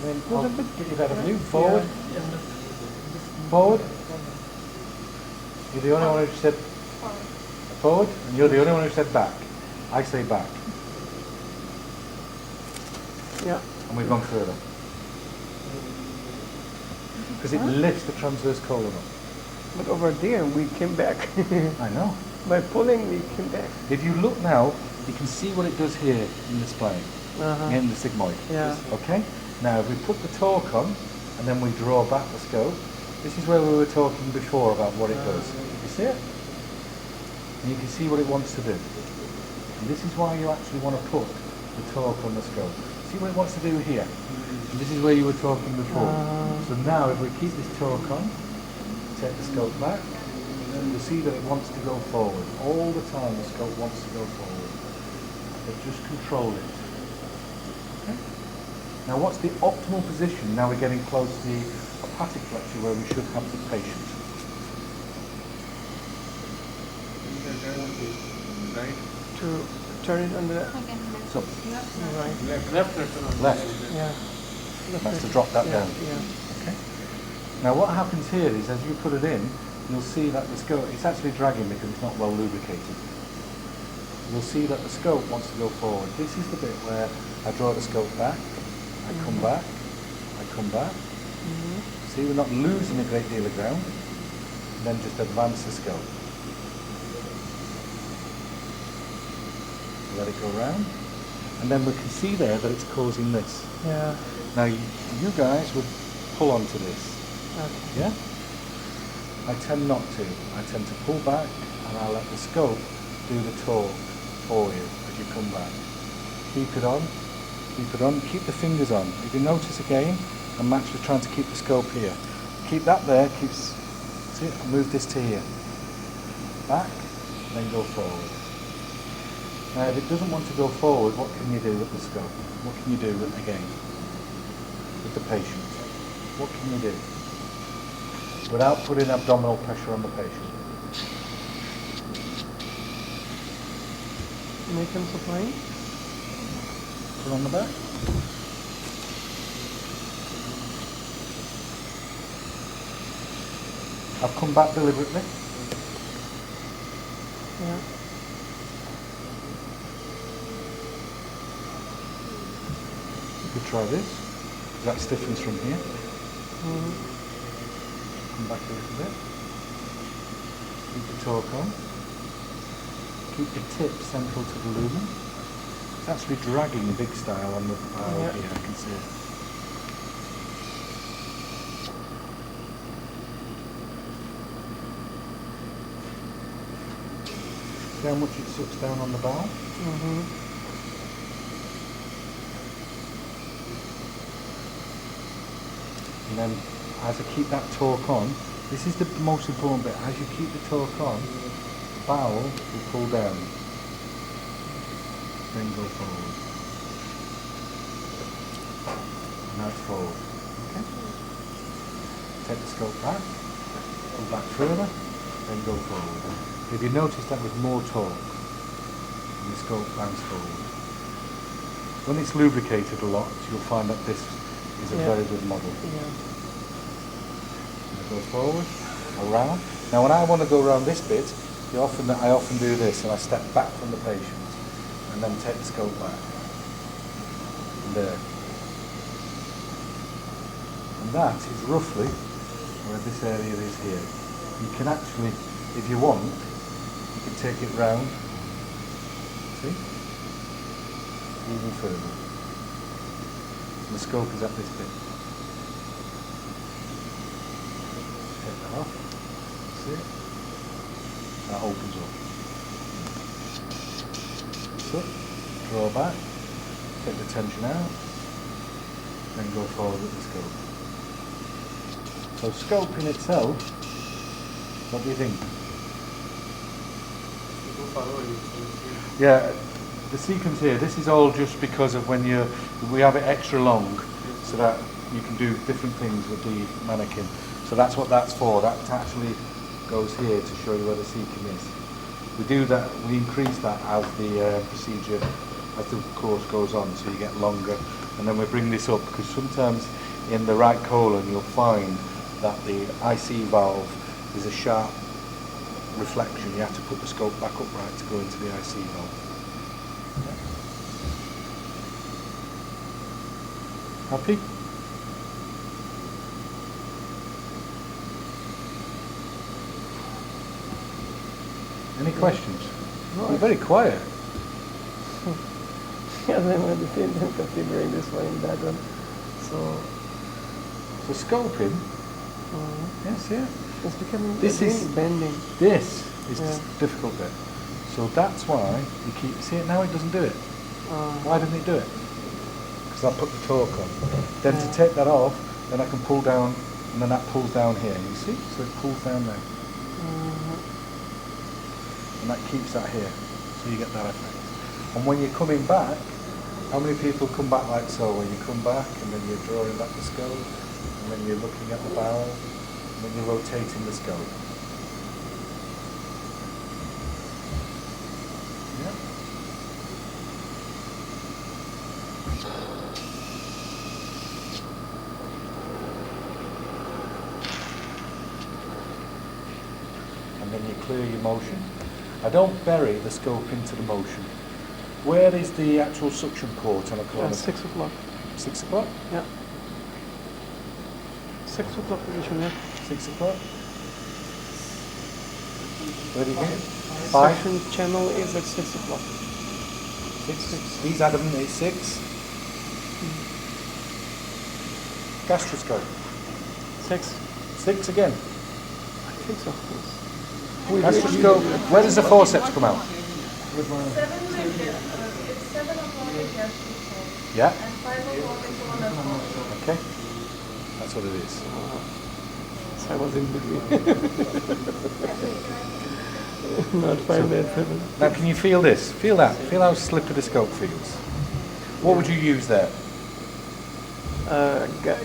Then Was a I'll bit- get you better view. Forward? Forward? You're the only one who said forward, and you're the only one who said back. I say back, Yeah. and we've gone further. Because it lifts the transverse colon up. But over there, we came back. I know. By pulling, we came back. If you look now, you can see what it does here in the spine, Uh-huh. in the sigmoid. Yeah. Okay? Now, if we put the torque on, and then we draw back the scope, this is where we were talking before about what it does. You see it? And you can see what it wants to do. And this is why you actually want to put the torque on the scope. See what it wants to do here? And this is where you were talking before. So now, if we keep this torque on, take the scope back, you'll see that it wants to go forward. All the time the scope wants to go forward. But just control it. Okay? Now what's the optimal position? Now we're getting close to the hepatic flexure where we should have the patient. Right. To turn it on the So, right. Left. left. Yeah. That's to drop that Yeah, down. yeah. Okay? Now what happens here is as you put it in, you'll see that the scope, it's actually dragging because it's not well lubricated. You'll see that the scope wants to go forward. This is the bit where I draw the scope back, I come back, I come back. Mm-hmm. See, we're not losing a great deal of ground. And then just advance the scope. Let it go round. And then we can see there that it's causing this. Yeah. Now you guys would pull onto this. Okay. Yeah? I tend not to. I tend to pull back and I'll let the scope do the torque for you as you come back. Keep it on, keep it on, keep the fingers on. If you notice again, I'm actually trying to keep the scope here. Keep that there, see, I'll move this to here. Back, then go forward. Now if it doesn't want to go forward, what can you do with the scope? What can you do again with the patient? What can you do? Without putting abdominal pressure on the patient. Make him supine. Put on the back. I've come back deliberately. Yeah. You could try this. That stiffens from here. Come back a little bit. Keep the torque on. Keep the tip central to the lumen. It's actually dragging big style on the bowel here, I can see it. See how much it sucks down on the bowel? And then as I keep that torque on, this is the most important bit, as you keep the torque on, the bowel will pull down, then go forward. Now it's forward. Okay? Take the scope back, pull back further, then go forward. If you notice that with more torque, and the scope bounce forward. When it's lubricated a lot, you'll find that this is a very good model. Go forward, around. Now when I want to go around this bit, I often do this, and I step back from the patient, and then take the scope back. And there. And that is roughly where this area is here. You can actually, if you want, you can take it round, see? Even further. And the scope is at this bit. Take that off, see it? That opens up. So, draw back, take the tension out, then go forward with the scope. So scope in itself, what do you think? Yeah, the sequence here, this is all just because of when we have it extra long so that you can do different things with the mannequin. So that's what that's for. That actually goes here to show you where the cecum is. We do that, we increase that as the procedure, as the course goes on, so you get longer. And then we bring this up because sometimes in the right colon you'll find that the IC valve is a sharp reflection. You have to put the scope back upright to go into the IC valve. Happy? Any questions? No, You're very quiet. Yes, I'm at the same time considering this one in that one. So scoping, yes, yeah. it's becoming This is bending. This is the difficult bit. So that's why you keep. See it now? It doesn't do it. Why didn't it do it? Because I put the torque on. Then to take that off, then I can pull down, and then that pulls down here. You see? So it pulls down there, and that keeps that here. So you get that effect. And when you're coming back, how many people come back like so? When you come back, and then you're drawing back the scope, and then you're looking at the bowel, and then you're rotating the scope. Yeah. And then you clear your motion. I don't bury the scope into the motion. Where is the actual suction port on a colonoscopy? 6 o'clock. 6 o'clock? Yeah. 6 o'clock position, yeah. 6 o'clock? Where do you get it? 5? Suction channel is at 6 o'clock. 6. He's adamant it's 6. Gastroscope? 6. 6 again? I think so. Gastroscope. Where does the forceps come out? 7 it's 7 o'clock in gastroscope. Yeah. And 5 o'clock in colonoscopy. Okay. That's what it is. So I was in between. Not 5 minutes, 7. Now can you feel this? Feel that? Feel how slippery the scope feels. What would you use there?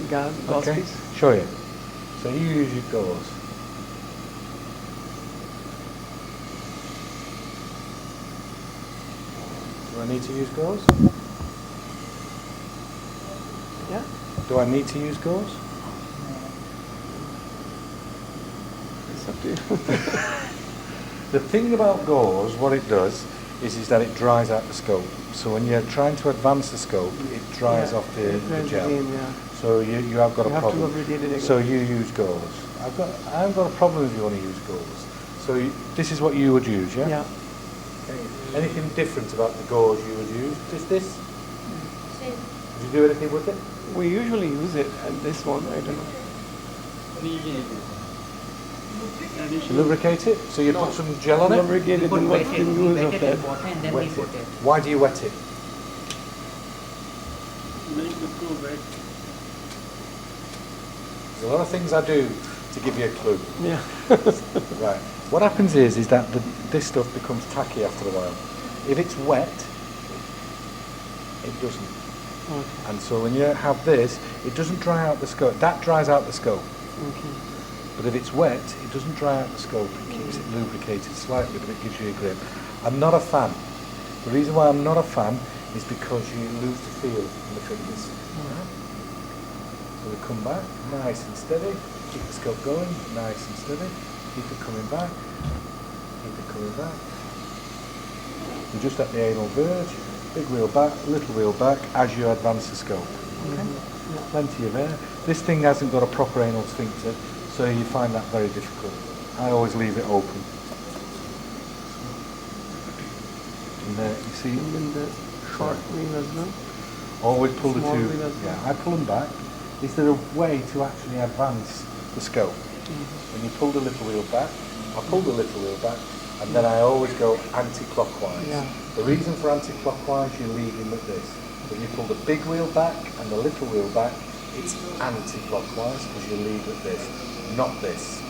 Gauze Okay, piece. show you. So you use your gauze. Do I need to use gauze? Yeah. Do I need to use gauze? It's up to you. The thing about gauze, what it does, is that it dries out the scope. So when you're trying to advance the scope, it dries Yeah, off the it dries gel. again, yeah. So you have got You a have to problem. lubricate it again. So you use gauze. I haven't got a problem if you want to use gauze. So this is what you would use, yeah? Yeah. Okay. Anything different about the gauze you would use? Just this? Same. Did you do anything with it? We usually use it, and this one, I don't know. To lubricate it? So you put some gel on it? Lubricate We it, put and what's wet the it, use wet of it that? in water and then Wet we put it. it. Why do you wet it? Make the crew wet. There's a lot of things I do to give you a clue. Yeah. Right. What happens is that this stuff becomes tacky after a while. If it's wet, it doesn't. Okay. And so when you have this, it doesn't dry out the scope. That dries out the scope. Okay. But if it's wet, it doesn't dry out the scope. It keeps it lubricated slightly, but it gives you a grip. I'm not a fan. The reason why I'm not a fan is because you lose the feel in the fingers. Right? So we come back, nice and steady. Keep the scope going, nice and steady. Keep it coming back. Keep it coming back. We're just at the anal verge. Big wheel back, little wheel back as you advance the scope. Okay? Plenty of air. This thing hasn't got a proper anal sphincter, so you find that very difficult. I always leave it open. And there, you see, And then the short wheel as well. always pull the Small two. wheel as well. Yeah, I pull them back. Is there a way to actually advance the scope? When you pull the little wheel back, I pull the little wheel back, and then I always go anti-clockwise. Yeah. The reason for anti-clockwise, you're leading with this. When you pull the big wheel back and the little wheel back, it's anti-clockwise because you lead with this, not this.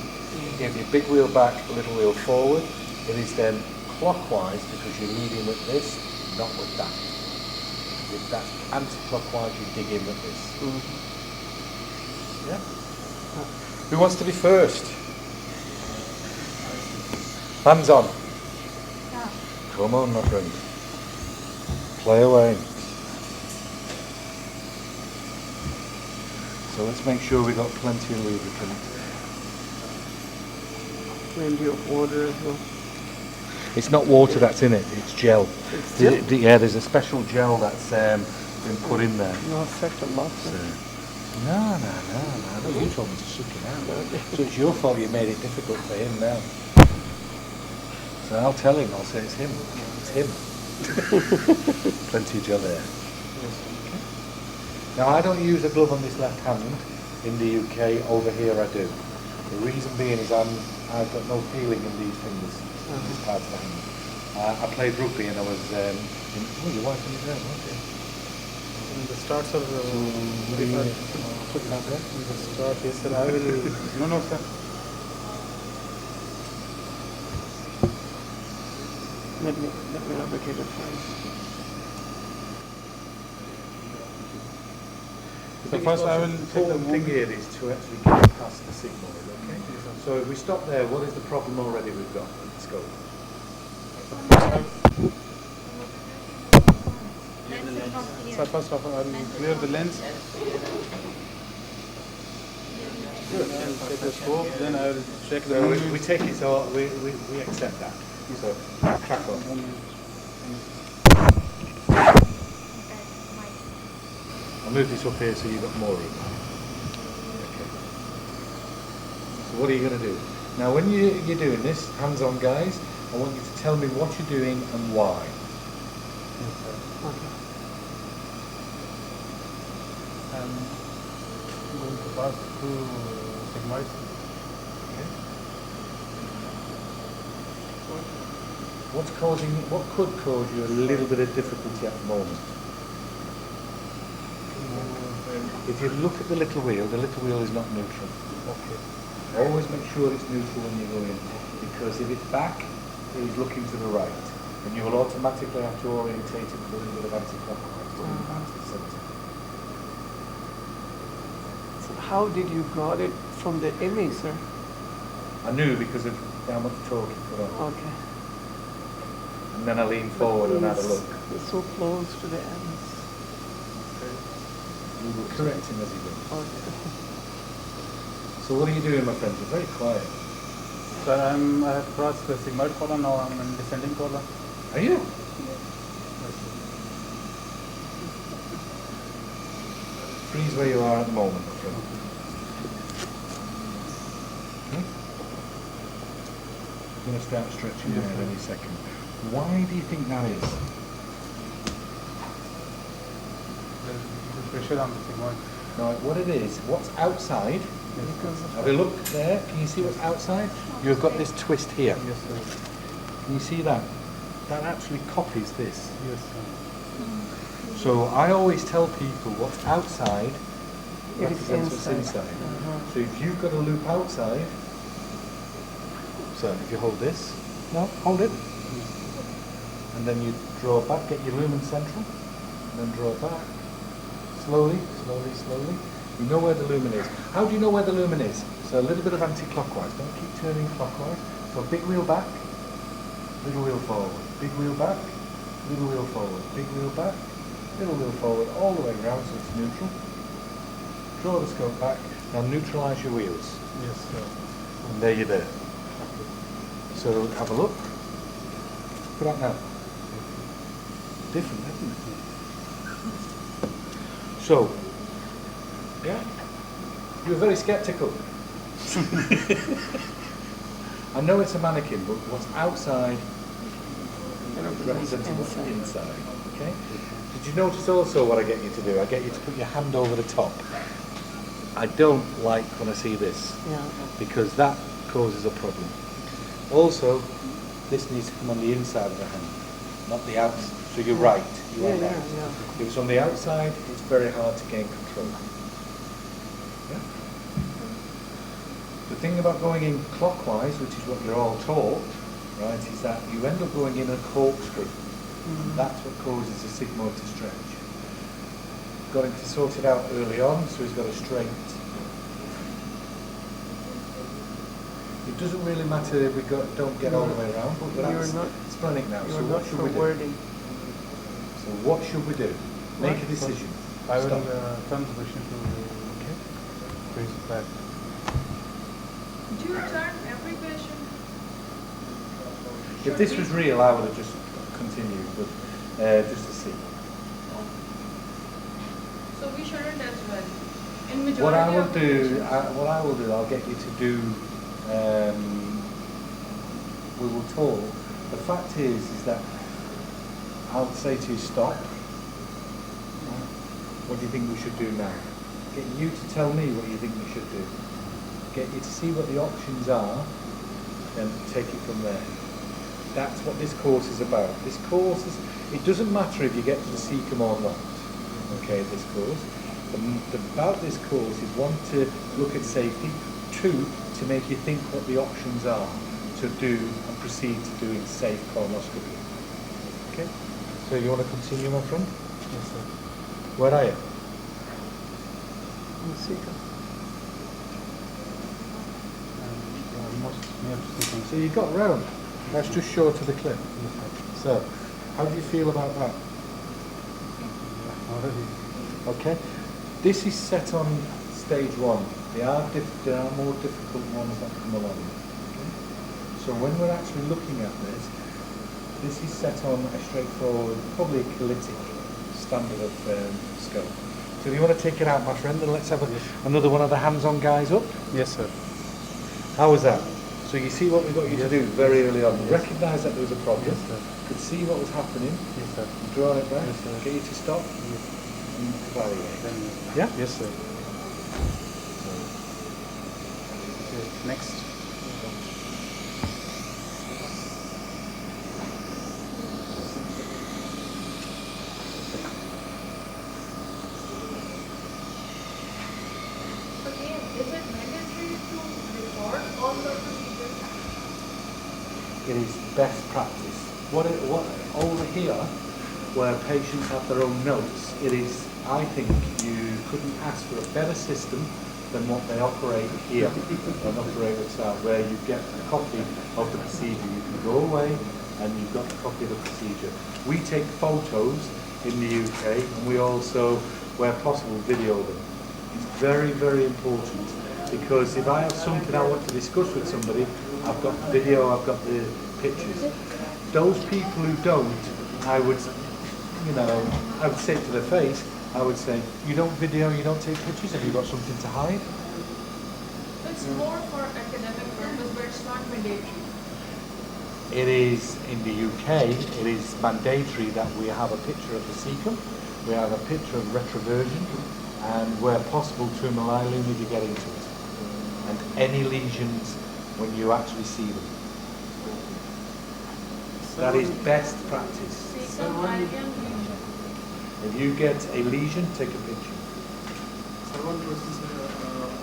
If your big wheel back, little wheel forward, it is then clockwise because you're leading with this, not with that. If that's anti-clockwise, you dig in with this. Yeah? Who wants to be first? Hands on. Yeah. Come on, my friend. Play away. So let's make sure we got plenty of lubricant. Plenty of water as well. It's not water that's in it, it's gel. It's gel? Yeah, there's a special gel that's been put in there. You affect a lot. So, no, you told me to suck it out. So it's your fault you made it difficult for him now. So I'll tell him, I'll say it's him. It's him. Plenty of gel there. Okay. Now I don't use a glove on this left hand in the UK, over here I do. The reason being is I've got no feeling in these fingers, in this part of the hand. I played rugby and I was your wife in his hand, weren't you? The starts of What do you put that there? the start, yes sir, I will. No, sir. Let me lubricate it first. So first I will check the important thing movement. here is to actually get past the signal, okay? So if we stop there, what is the problem already we've got with the scope? Lens is not clear. So first of all, I will clear the lens. Good. And check the scope, then I will check the So we movement. take it, so we accept that. So crack on. I'll move this up here so you've got more room. Okay. So what are you going to do? Now when you're doing this, hands on guys, I want you to tell me what you're doing and why. Okay. I'm going to pass through sigmoid. Okay. What could cause you a little bit of difficulty at the moment? If you look at the little wheel is not neutral. Okay. Always make sure it's neutral when you go in, because if it's back, it is looking to the right, and you will automatically have to orientate it with a little bit of anti-clockwise to move back to the centre. So how did you got it from the image, sir? I knew because of how much talking put on. Okay. And then I leaned forward and had a look. It's so close to the ends. We will correct him as he goes. Okay. So what are you doing, my friend? You're very quiet. Sir, I have crossed the sigmoid colon, now I'm in descending colon. Are you? Freeze where you are at the moment, my friend. Okay. I'm going to start stretching Yes, there sir. any second. Why do you think that is? The pressure on the sigmoid. No, what it is, what's outside, have a look there, can you see what's outside? You've got this twist here. Yes, sir. Can you see that? That actually copies this. Yes, sir. So I always tell people what's outside It is represents what's inside. inside. Uh-huh. So if you've got a loop outside, so if you hold this, no, hold it, and then you draw back, get your lumen central, and then draw back, slowly, slowly, slowly. You know where the lumen is. How do you know where the lumen is? So a little bit of anti-clockwise, don't keep turning clockwise. So big wheel back, little wheel forward, big wheel back, little wheel forward, big wheel back, little wheel forward, all the way around so it's neutral. Draw the scope back, now neutralise your wheels. Yes, sir. And there you're there. So have a look. Put up now. Different, isn't it? So, yeah, you're very sceptical. I know it's a mannequin, but what's outside represents what's inside. Okay? Did you notice also what I get you to do? I get you to put your hand over the top. I don't like when I see this, Yeah. because that causes a problem. Also, this needs to come on the inside of the hand, not the outside. So you're right. You are Yeah, right. yeah. If it's on the outside, it's very hard to gain control. Yeah? The thing about going in clockwise, which is what you're all taught, right, is that you end up going in a corkscrew. Mhm. That's what causes the sigmoid to stretch. Got him to sort it out early on, so he's got a straight. It doesn't really matter if we don't get all the way around, but we're You're not- explaining now. You're So not what should we do? forwarding. So what should we do? Make a What? decision. I will Stop. turn the patient to Okay. face back. Do you turn every patient? If this was real, I would have just continued, but just to see. So we shouldn't as well. In majority What I will of the do, patients. I'll get you to do. We will talk. The fact is that I'll say to you, stop. What do you think we should do now? Get you to tell me what you think we should do. Get you to see what the options are, and take it from there. That's what this course is about. This course is. It doesn't matter if you get to the CECM or not. Okay, this course. About this course is one, to look at safety, two, to make you think what the options are to do and proceed to doing safe colonoscopy. Okay? So you want to continue, my friend? Yes, sir. Where are you? Almost near to sequence. So you got round. That's just short of the clip. Yes, sir. So, how do you feel about that? Already. Okay? This is set on stage one. There are more difficult ones that come along. Okay? So when we're actually looking at this is set on a straightforward, probably a colitic standard of scope. So if you want to take it out, my friend, and let's have another one of the hands-on guys up. Yes, sir. How was that? So you see what we got you to Yes. do very early on. You Yes. recognise that there was a problem. Yes, sir. Could see what was happening. Yes, sir. Draw it back. Yes, sir. Get you to stop. Yes. And evaluate. Then, Yeah? Yes, sir. Okay, next. it is best practice. What over here, where patients have their own notes, it is, I think, you couldn't ask for a better system than what they operate here and operate outside, where you get a copy of the procedure. You can go away and you've got a copy of the procedure. We take photos in the UK and we also, where possible, video them. It's very, very important, because if I have something I want to discuss with somebody, I've got video, I've got the pictures. Those people who don't, I would say to their face, I would say, you don't video, you don't take pictures, have you got something to hide? It's more for academic purpose, but it's not mandatory. It is, in the UK, it is mandatory that we have a picture of the cecum, we have a picture of retroversion, and where possible tumor ileum if you get into it. And any lesions when you actually see them. That is best practice. Cecum, ileum, lesion. If you get a lesion, take a picture. So one question, sir,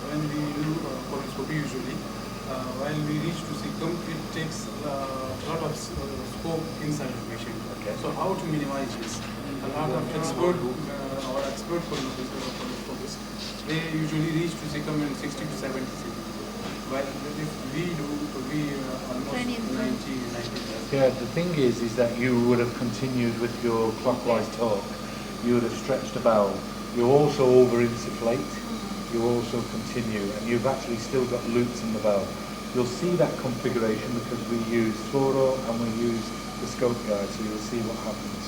when we do colonoscopy usually, while we reach to cecum, it takes a lot of scope inside the patient. Okay. So how to minimize this? A lot of expert colonoscopists, they usually reach to cecum in 60 to 70 centimeters. While if we do, we almost 90. Yeah, the thing is that you would have continued with your clockwise talk. You would have stretched the bowel. You also over-insufflate. You also continue, and you've actually still got loops in the bowel. You'll see that configuration because we use fluoro and we use the scope guide, so you'll see what happens.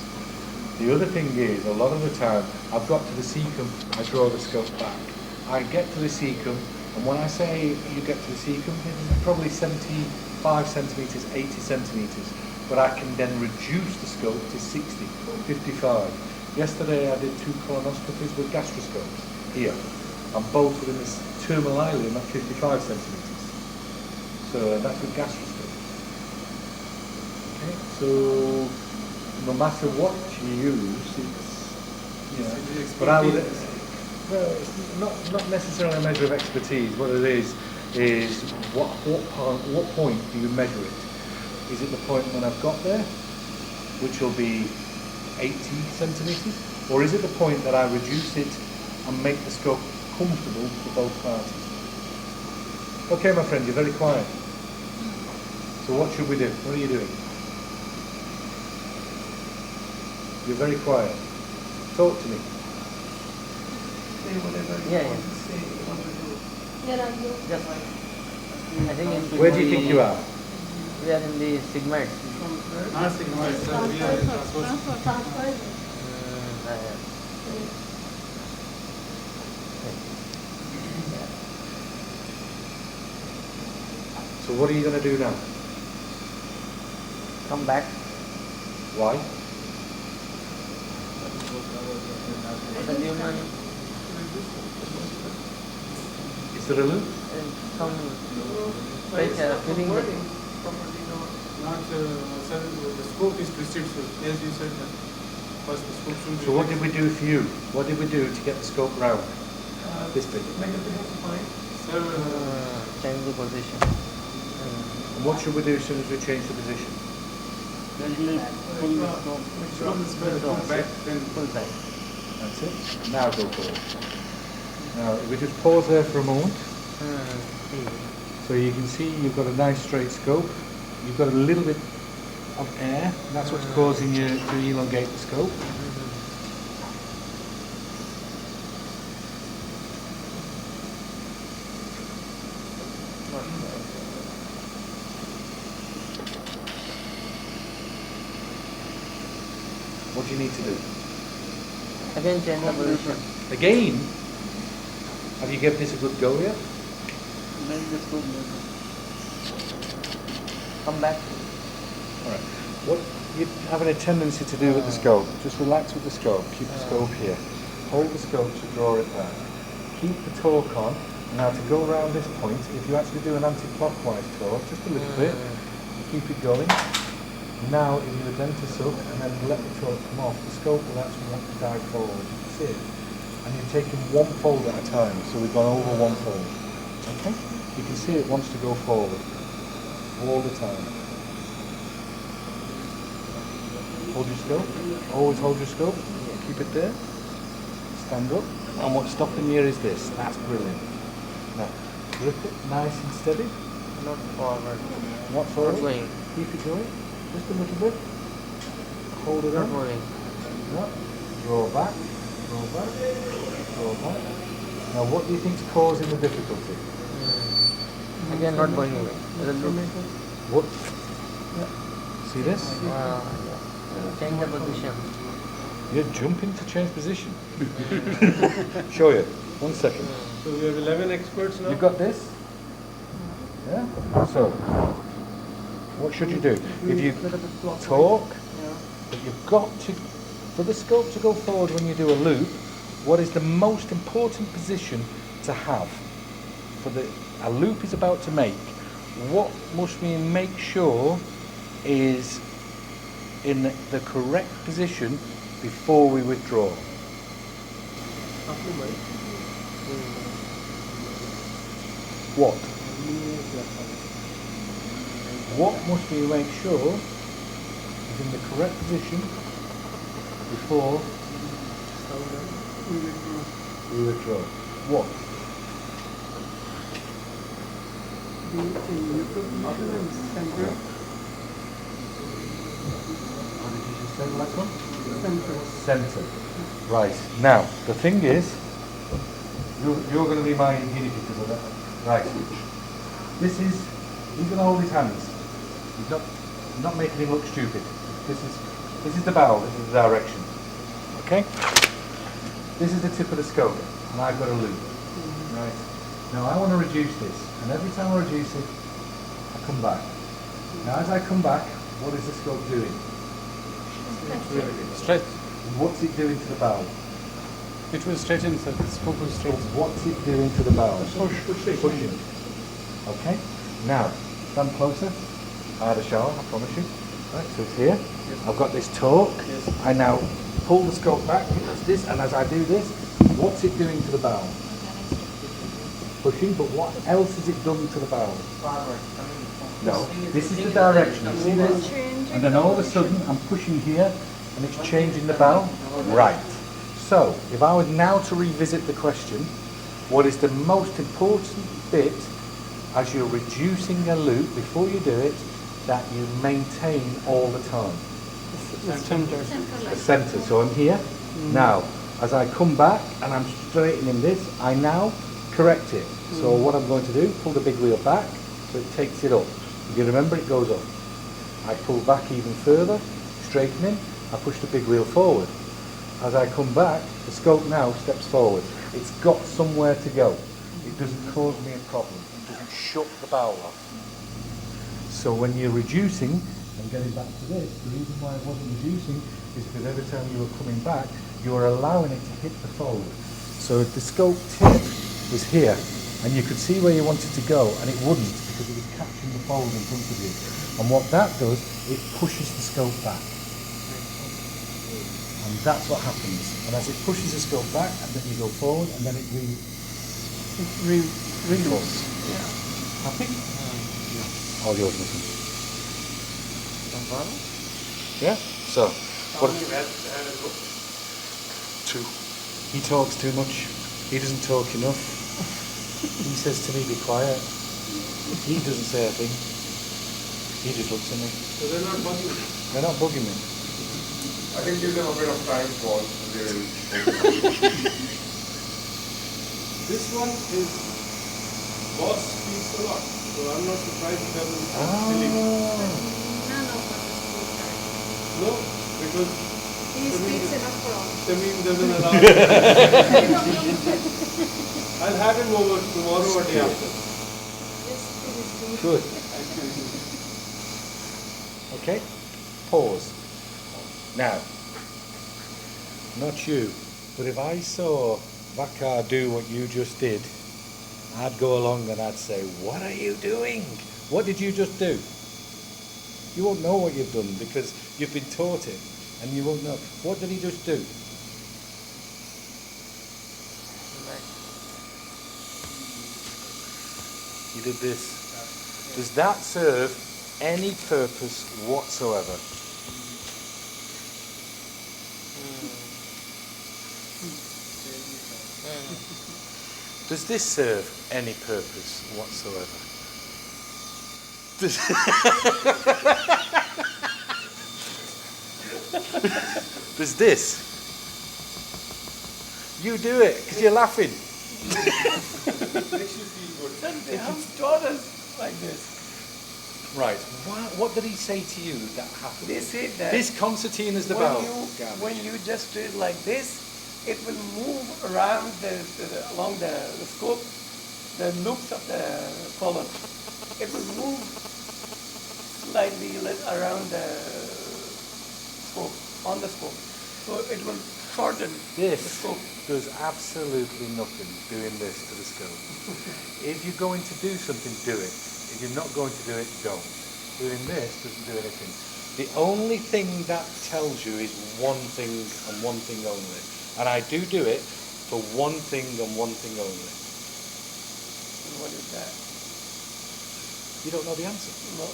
The other thing is, a lot of the time, I've got to the cecum, I draw the scope back. I get to the cecum, and when I say you get to the cecum, it's probably 75 centimetres, 80 centimetres, but I can then reduce the scope to 60, 55. Yesterday I did 2 colonoscopies with gastroscopes here, and both within this tumor ileum at 55 centimetres. So that's with gastroscopes. Okay, so no matter what you use, it's, but I would, well, it's not necessarily a measure of expertise. What it is what point do you measure it? Is it the point when I've got there, which will be 80 centimetres, or is it the point that I reduce it and make the scope comfortable for both parties? Okay, my friend, you're very quiet. So what should we do? What are you doing? You're very quiet. Talk to me. Say whatever you Yeah, want yeah. to say, you want to do. Where are you? Just, I think in Where do you think you are? We are in the sigmoid. Not sigmoid, sir, we are in transverse. Transfer. So what are you going to do now? Come back. Why? The human Is there a loop? some pressure feeling. Not, sir, the scope is twisted, so as you said, that first the scope should be. So what did we do for you? What did we do to get the scope round? This big. Make a bit of point. Sir, Change the position. And what should we do as soon as we change the position? Gently pull the scope. from the square from back, then Pull back. That's it. Now go forward. Now, if we just pause there for a moment. So you can see you've got a nice straight scope. You've got a little bit of air. And that's what's causing you to elongate the scope. What do you need to do? Again change the position. Again? Have you given this a good go yet? Bend the scope. Come back. Alright. What you're having a tendency to do with the scope, just relax with the scope, keep the scope here. Hold the scope to draw it back. Keep the torque on. Now to go around this point, if you actually do an anti-clockwise torque, just a little bit, keep it going. Now if you dentist up and then let the torque come off, the scope will actually want to dive forward. You can see it. And you're taking one fold at a time, so we've gone over one fold. Okay? You can see it wants to go forward all the time. Hold your scope. Always hold your scope. Keep it there. Stand up. And what's stopping here is this. That's brilliant. Now, grip it nice and steady. Not forward. Not forward. Not going. Keep it going. Just a little bit. Hold it Not on. moving. No. Draw back. Draw back. Draw back. Now, what do you think's causing the difficulty? Again, not going away. What? See this? Change the position. You're jumping to change position. Show you. 1 second. So we have 11 experts now. You got this? Yeah? So, what should you do? If you talk, but you've got to, for the scope to go forward when you do a loop, what is the most important position to have? For a loop is about to make, what must we make sure is in the correct position before we withdraw? What? What must we make sure is in the correct position before we withdraw? What? How did you just say the last one? Center. Right. Now, the thing is, you're going to be my guinea pig because of that. Right. These are all his hands. He's not making him look stupid. This is the bowel. This is the direction. Okay. This is the tip of the scope, and I've got a loop. Right. Now I want to reduce this, and every time I reduce it, I come back. Now as I come back, what is the scope doing? Stretch. What's it doing to the bowel? It will straighten, sir. The scope will So straighten. what's it doing to the bowel? Pushing. Okay. Now, stand closer. I had a shower, I promise you. Right, so it's here. I've got this torque. I now pull the scope back, that's this, and as I do this, what's it doing to the bowel? Pushing, but what else has it done to the bowel? Forward. No, this is the direction. You see this? And then all of a sudden, I'm pushing here, and it's changing the bowel. Right. So, if I were now to revisit the question, what is the most important bit as you're reducing a loop before you do it that you maintain all the time? The center. The centre. So I'm here. Now, as I come back and I'm straightening this, I now correct it. So what I'm going to do, pull the big wheel back so it takes it up. If you remember, it goes up. I pull back even further, straightening, I push the big wheel forward. As I come back, the scope now steps forward. It's got somewhere to go. It doesn't cause me a problem. It doesn't shut the bowel off. So when you're reducing, and getting back to this, the reason why I wasn't reducing is because every time you were coming back, you were allowing it to hit the fold. So if the scope tip was here, and you could see where you wanted to go, and it wouldn't because it was catching the fold in front of you. And what that does, it pushes the scope back. And that's what happens. And as it pushes the scope back, and then you go forward, and then it Reloads. happy? All yours, Mr. One. Yeah? So, what? Two. He talks too much. He doesn't talk enough. He says to me, be quiet. He doesn't say a thing. He just looks at me. So they're not bugging you. They're not bugging me. I can give them a bit of time for they will. This one is boss speaks a lot, so I'm not surprised he doesn't believe it. None of us speak that. No, because He speaks enough for all. Tamim doesn't allow it. I'll have him over tomorrow or day after. Yes, please do. Good. Okay? Pause. Now, not you, but if I saw Vakar do what you just did, I'd go along and I'd say, what are you doing? What did you just do? You won't know what you've done because you've been taught it and you won't know. What did he just do? He did this. Does that serve any purpose whatsoever? Does this serve any purpose whatsoever? Does Does this? You do it because you're laughing. They have taught us like this. Right. What did he say to you that happened? They said that This concertina is the when bowel. when you just do it like this, it will move around along the scope, the loops of the colon. It will move slightly around the scope, on the scope. So it will shorten the This scope. does absolutely nothing doing this to the scope. If you're going to do something, do it. If you're not going to do it, don't. Doing this doesn't do anything. The only thing that tells you is one thing and one thing only. And I do it for one thing and one thing only. And what is that? You don't know the answer. No.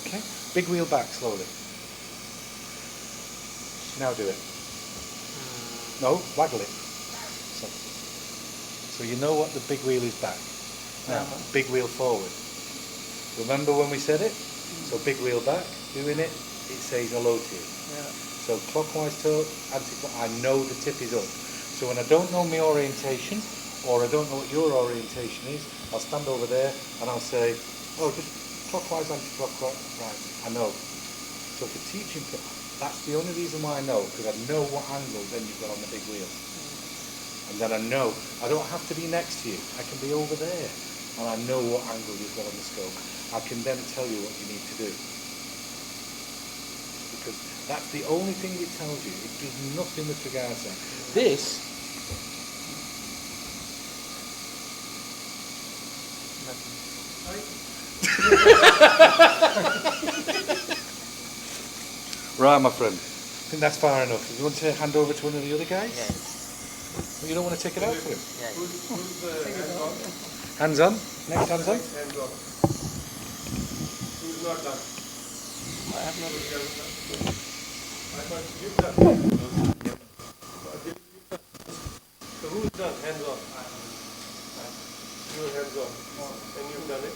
Okay? Big wheel back slowly. Now do it. No, waggle it. So you know what the big wheel is back. Now, big wheel forward. Remember when we said it? So big wheel back, doing it, it says hello to you. Yeah. So clockwise toe, anti-clockwise, I know the tip is up. So when I don't know my orientation, or I don't know what your orientation is, I'll stand over there and I'll say, oh, just clockwise, anti-clockwise, right, I know. So for teaching, that's the only reason why I know, because I know what angle then you've got on the big wheel. And then I know, I don't have to be next to you, I can be over there. And I know what angle you've got on the scope. I can then tell you what you need to do. Because that's the only thing it tells you. It does nothing with regards to that. This, right, my friend. I think that's far enough. You want to hand over to one of the other guys? Yes. Well, you don't want to take it out for him? Yeah. Who's the hands on? Hands on. Next hands on. Hands on. Who's not done? I have not. I thought you've done. So who's done? Hands on. Your hands on. And you've done it.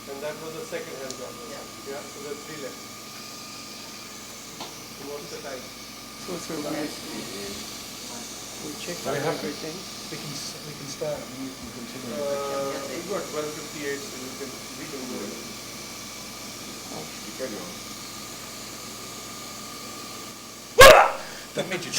And that was the second hands on. Yeah. So there's 3 left. So what's the time? So sir, we check Very happy. everything. We can start and you can continue. We've got 12:58, so we can go. You carry on. That made you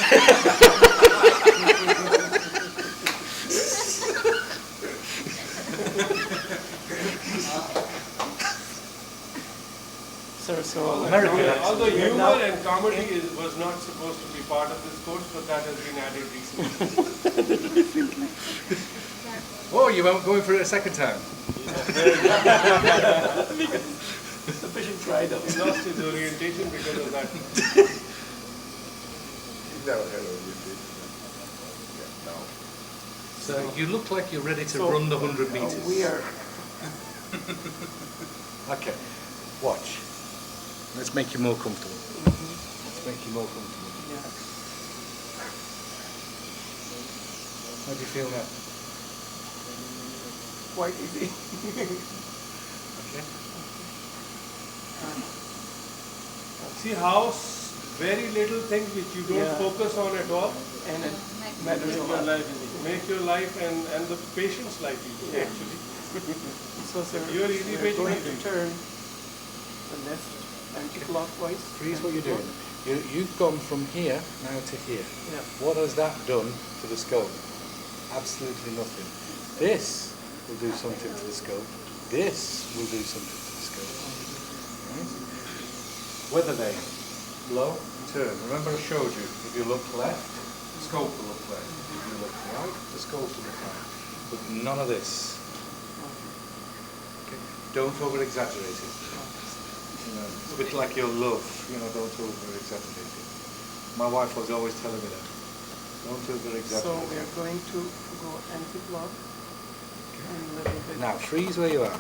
Sir, so American Although we are humor now- and comedy was not supposed to be part of this course, but that has been added recently. Oh, you weren't going for it a second time? the patient tried out. He lost his orientation because of that. You never had orientation. Yeah, now. So you look like you're ready to So, run the 100 meters. We are. Okay, watch. Let's make you more comfortable. Let's make you more comfortable. Yeah. How do you feel now? Quite easy. Okay. See how very little things which you don't Yeah. focus on at all And it make matters a your lot. life easy. Make your life and the patient's life easy, Yeah. actually. So sir, You're easy we're going patient. to turn the left anti-clockwise. Freeze what you're doing. You've gone from here now to here. Yeah. What has that done to the scope? Absolutely nothing. This will do something to the scope. This will do something to the scope. Right? Weather vane. Blow, turn. Remember I showed you, if you look left, the scope will look left. If you look right, the scope will look right. But none of this. Okay? Don't over-exaggerate it. You know, it's a bit like your love, don't over-exaggerate it. My wife was always telling me that. Don't over-exaggerate So it. we are going to go anti-clock and a little bit. Now, freeze where you are.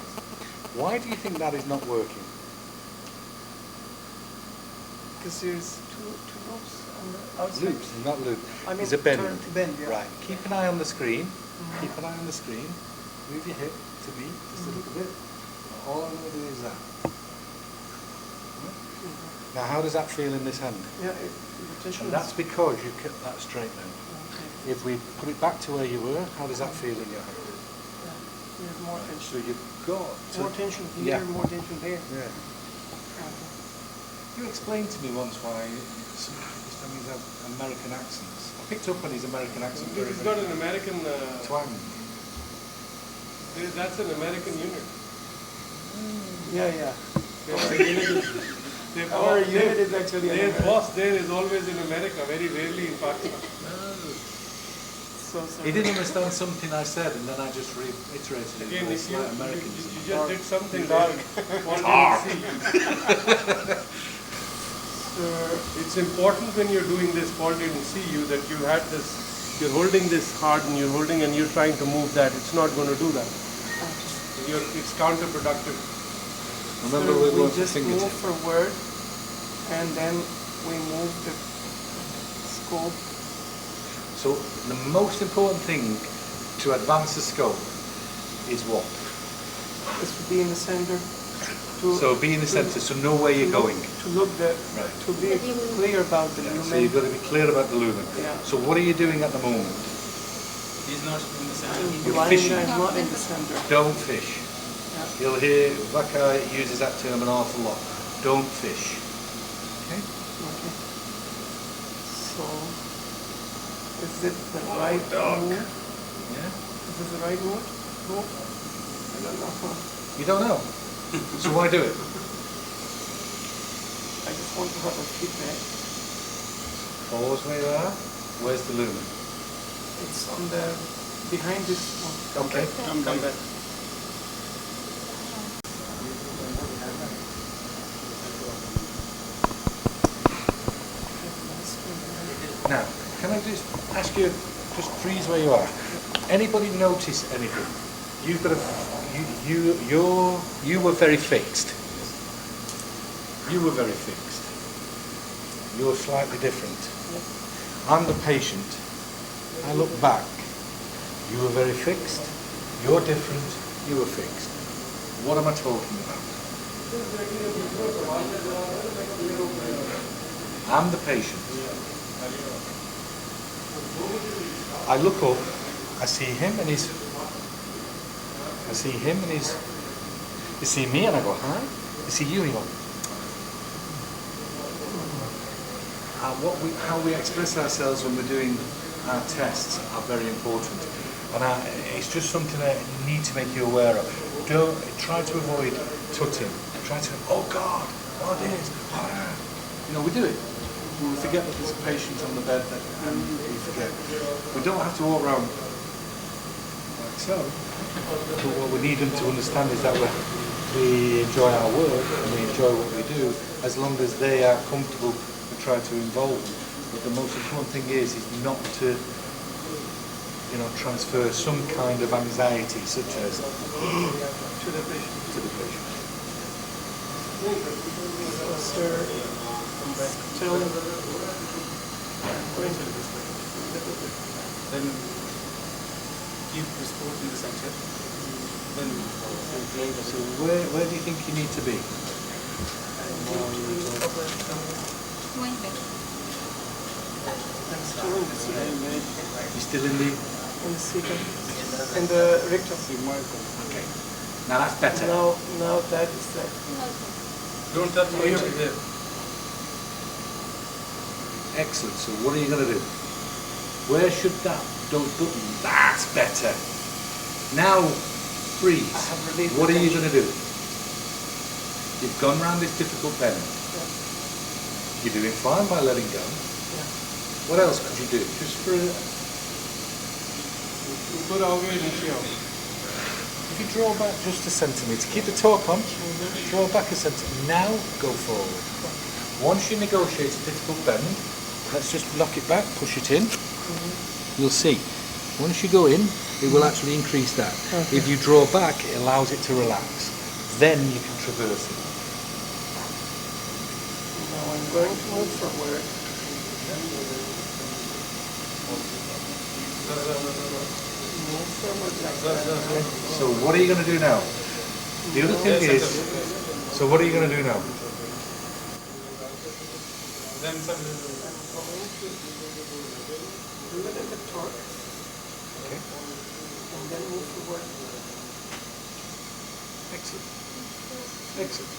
Why do you think that is not working? Because there's two loops on the outside. Loops, not loop. I mean, There's a bend. turn to bend, yeah. Right. Keep an eye on the screen. Keep an eye on the screen. Move your hip to me just a little bit. All I'm going to do is that. Now, how does that feel in this hand? Yeah, the tension And is. that's because you kept that straight now. Okay. If we put it back to where you were, how does that feel in your hand? Yeah, you have more tension. So you've got to... More tension here, Yeah. more tension there. Yeah. Okay. You explained to me once why some Pakistanis have American accents. I picked up on his American accent. He's got an American, twang. that's an American unit. Yeah. Their Our boss- unit is actually Their American. boss there is always in America, very rarely in Pakistan. So sorry. He didn't understand something I said, and then I just reiterated it. Again, It's if you, like you Americans. just did something Dark. Paul didn't see you. It's important when you're doing this, Paul didn't see you, that you had this, you're holding this hard and you're trying to move that. It's not going to do that. It's counterproductive. Remember, So we're we going to just move fingertip. forward, and then we move the scope. So the most important thing to advance the scope is what? Is to be in the center. To, So be in the centre, so know where you're going. To look the, Right. to be clear about the Yeah, lumen. so you've got to be clear about the lumen. Yeah. So what are you doing at the moment? He's not in the center. I'm You're blind, fishing. I'm not in the center. Don't fish. Yeah. You'll hear Waka uses that term an awful lot. Don't fish. Okay? Okay. So, is it the right move? Yeah? Is this the right move? Move? I don't know. You don't know. So why do it? I just want to have a feedback. Pause where you are. Where's the lumen? It's on the behind this one. Okay. Come back. Now, can I just ask you, just freeze where you are. Anybody notice anything? You've got a, you were very fixed. You were very fixed. You're slightly different. I'm the patient. I look back. You were very fixed. You're different. You were fixed. What am I talking about? I'm the patient. I look up, I see him and he's, you see me and I go, hi. You see you and you go. How we express ourselves when we're doing our tests are very important. And it's just something that you need to make you aware of. Don't try to avoid touching. Try to, oh God, what is, you know, we do it. We forget that there's a patient on the bed and we forget. We don't have to walk around like so. But what we need them to understand is that we enjoy our work and we enjoy what we do as long as they are comfortable. We try to involve them. But the most important thing is not to, you know, transfer some kind of anxiety, such as to the patient. Sir, tell him. Then keep the scope in the center. Then So where do you think you need to be? Going back. I'm still in the second. You still in the... In the second. In the rectum. Okay. Now that's better. Now that is that. don't touch my here. Excellent. So what are you going to do? Where should those buttons? That's better. Now freeze. I have relieved What the are you tension. going to do? You've gone round this difficult bend. Yeah. You're doing fine by letting go. Yeah. What else could you do? Just for ऊपर आओगे नीचे आओगे if you draw back just a centimetre, keep the torque on. Draw back a centimetre. Now go forward. Once you negotiate a difficult bend, let's just lock it back, push it in. You'll see. Once you go in, it will actually increase that. Okay. If you draw back, it allows it to relax. Then you can traverse it. Now I'm going to move forward. move forward like that. So what are you going to do now? The other thing is, so what are you going to do now? Then some Look at the torque Okay. and then move forward. Excellent. Excellent.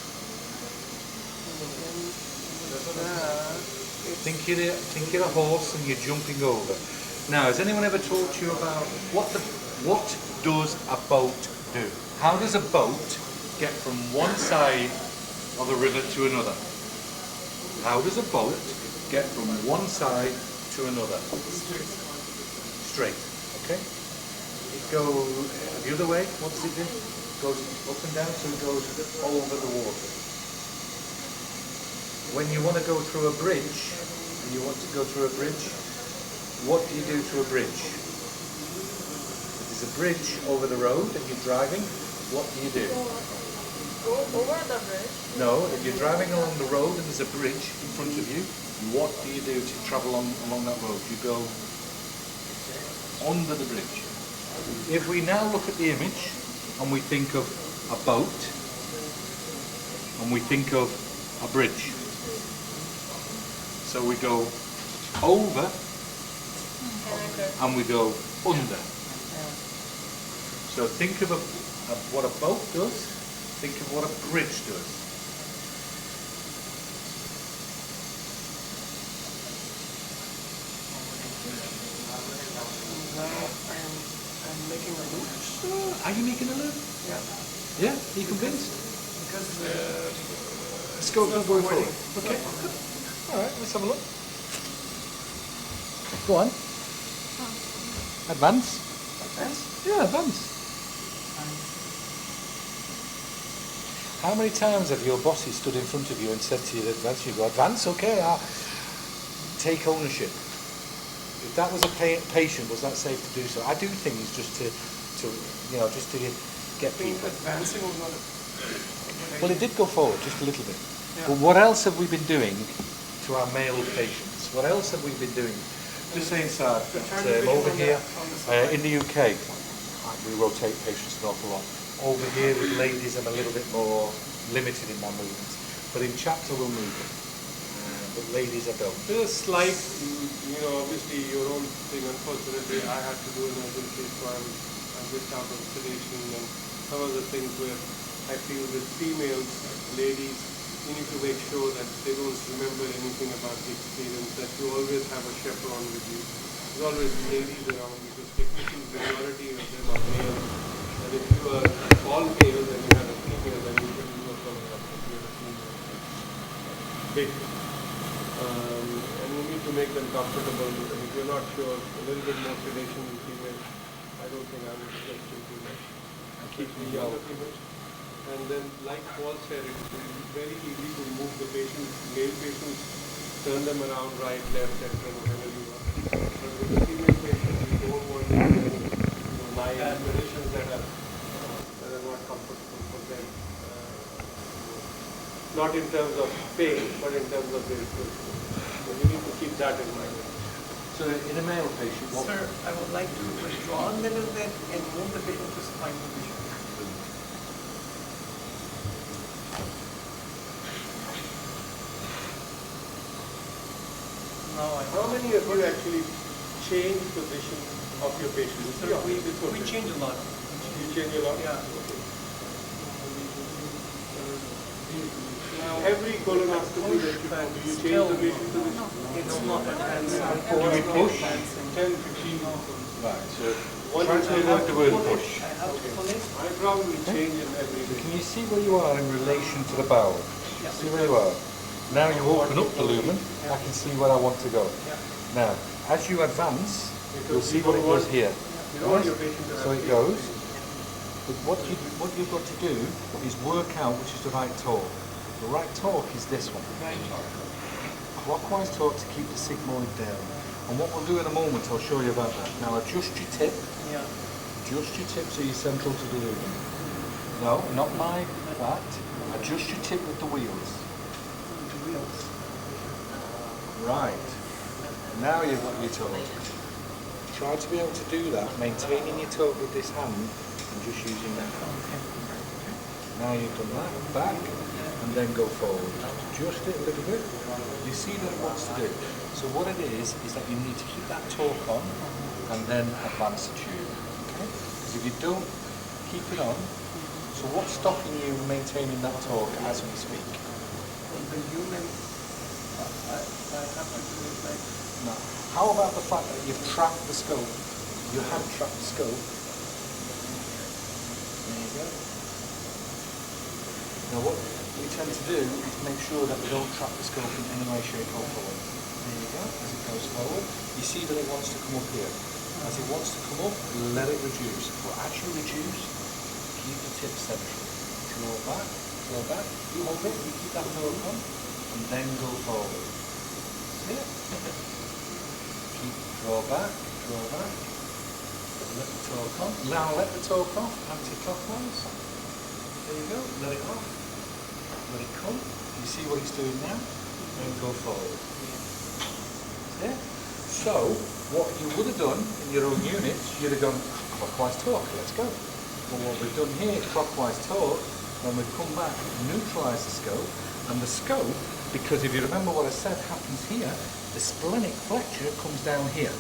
Think you're a horse and you're jumping over. Now, has anyone ever talked to you about what does a boat do? How does a boat get from one side of a river to another? How does a boat get from one side to another? Straight. Okay. It goes the other way. What does it do? It goes up and down, so it goes over the water. When you want to go through a bridge, what do you do to a bridge? If there's a bridge over the road and you're driving, what do you do? Go over the bridge. No, if you're driving along the road and there's a bridge in front of you, what do you do to travel along that road? You go under the bridge. If we now look at the image and we think of a boat and we think of a bridge. So we go over and we go under. So think of what a boat does, think of what a bridge does. I'm making a loop. Are you making a loop? Yeah. Yeah? Are you convinced? Because Let's go going forward. Okay. Alright, let's have a look. Go on. Advance. Yeah, advance. How many times have your bosses stood in front of you and said to you, advance? You go, advance, okay, I'll take ownership. If that was a patient, was that safe to do so? I do things just to just to get people. advancing was not a Well, it did go forward just a little bit. Yeah. But what else have we been doing to our male patients? What else have we been doing? Just saying, sir, over here in the UK, we rotate patients an awful lot. Over here with ladies, I'm a little bit more limited in my movements. But in chapter we'll move them. But ladies, I don't. There's a slight, obviously your own thing. Unfortunately, I had to do an urgent case, so I'm just out of sedation, and some of the things where I feel with females, ladies, you need to make sure that they don't remember anything about the experience, that you always have a chaperone with you. There's always ladies around because technically the majority of them are males. And if you are all males and you have a female, then you can do a colonoscopy if you have a female. Big. And you need to make them comfortable, because if you're not sure, a little bit more sedation in female, I don't think I would suggest you too much. Keep the younger females. And then, like Paul said, it's very easy to move the patients, male patients, turn them around right, left, center, whatever you want. But with the female patients, you don't want to do any positions that are not comfortable for them. Not in terms of pain, but in terms of their position. So you need to keep that in mind. So in a male patient, what? Sir, I would like to withdraw a little bit and move the patient to supine position. How many of you actually change position of your patients? Sir, we change a lot. You change a lot? Yeah. Okay. Now, every colonoscopy that you do, you change the patient position? It's not advancing. Do we push? 10, 15. Right, so One try is to avoid the word push. I have to pull it. I probably change it every day. Can you see where you are in relation to the bowel? Yeah. See where you are? Now you open up the lumen, I can see where I want to go. Yeah. Now, as you advance, you'll see what it does here. You don't want your patient to So have it goes. But what you've got to do is work out which is the right torque. The right torque is this one. Right torque. Clockwise torque to keep the sigmoid down. And what we'll do in a moment, I'll show you about that. Now adjust your tip. Yeah. Adjust your tip so you're central to the lumen. No, not like that. Adjust your tip with the wheels. Wheels. Right. Now you've got your torque. Try to be able to do that, maintaining your torque with this hand and just using that hand. Now you've done that, back, and then go forward. Adjust it a little bit. You see that it wants to do. So what it is that you need to keep that torque on and then advance the tube. Okay? If you don't keep it on, so what's stopping you maintaining that torque as we speak? The human, I have to do it like. No. How about the fact that you've trapped the scope? You have trapped the scope. There you go. Now what we tend to do is make sure that we don't trap the scope in any way, shape or form. There you go, as it goes forward. You see that it wants to come up here. As it wants to come up, let it reduce. But as you reduce, keep the tip central. Draw back, draw back. You hold it, you keep that torque on, and then go forward. See it? Keep, draw back, draw back. Let the torque on. Now let the torque off, anti-clockwise. There you go, let it off. Let it come. You see what it's doing now? Then go forward. See it? So, what you would have done in your own units, you'd have gone clockwise torque, let's go. But what we've done here, clockwise torque, when we've come back, neutralise the scope, and the scope, because if you remember what I said happens here, the splenic flexure comes down here,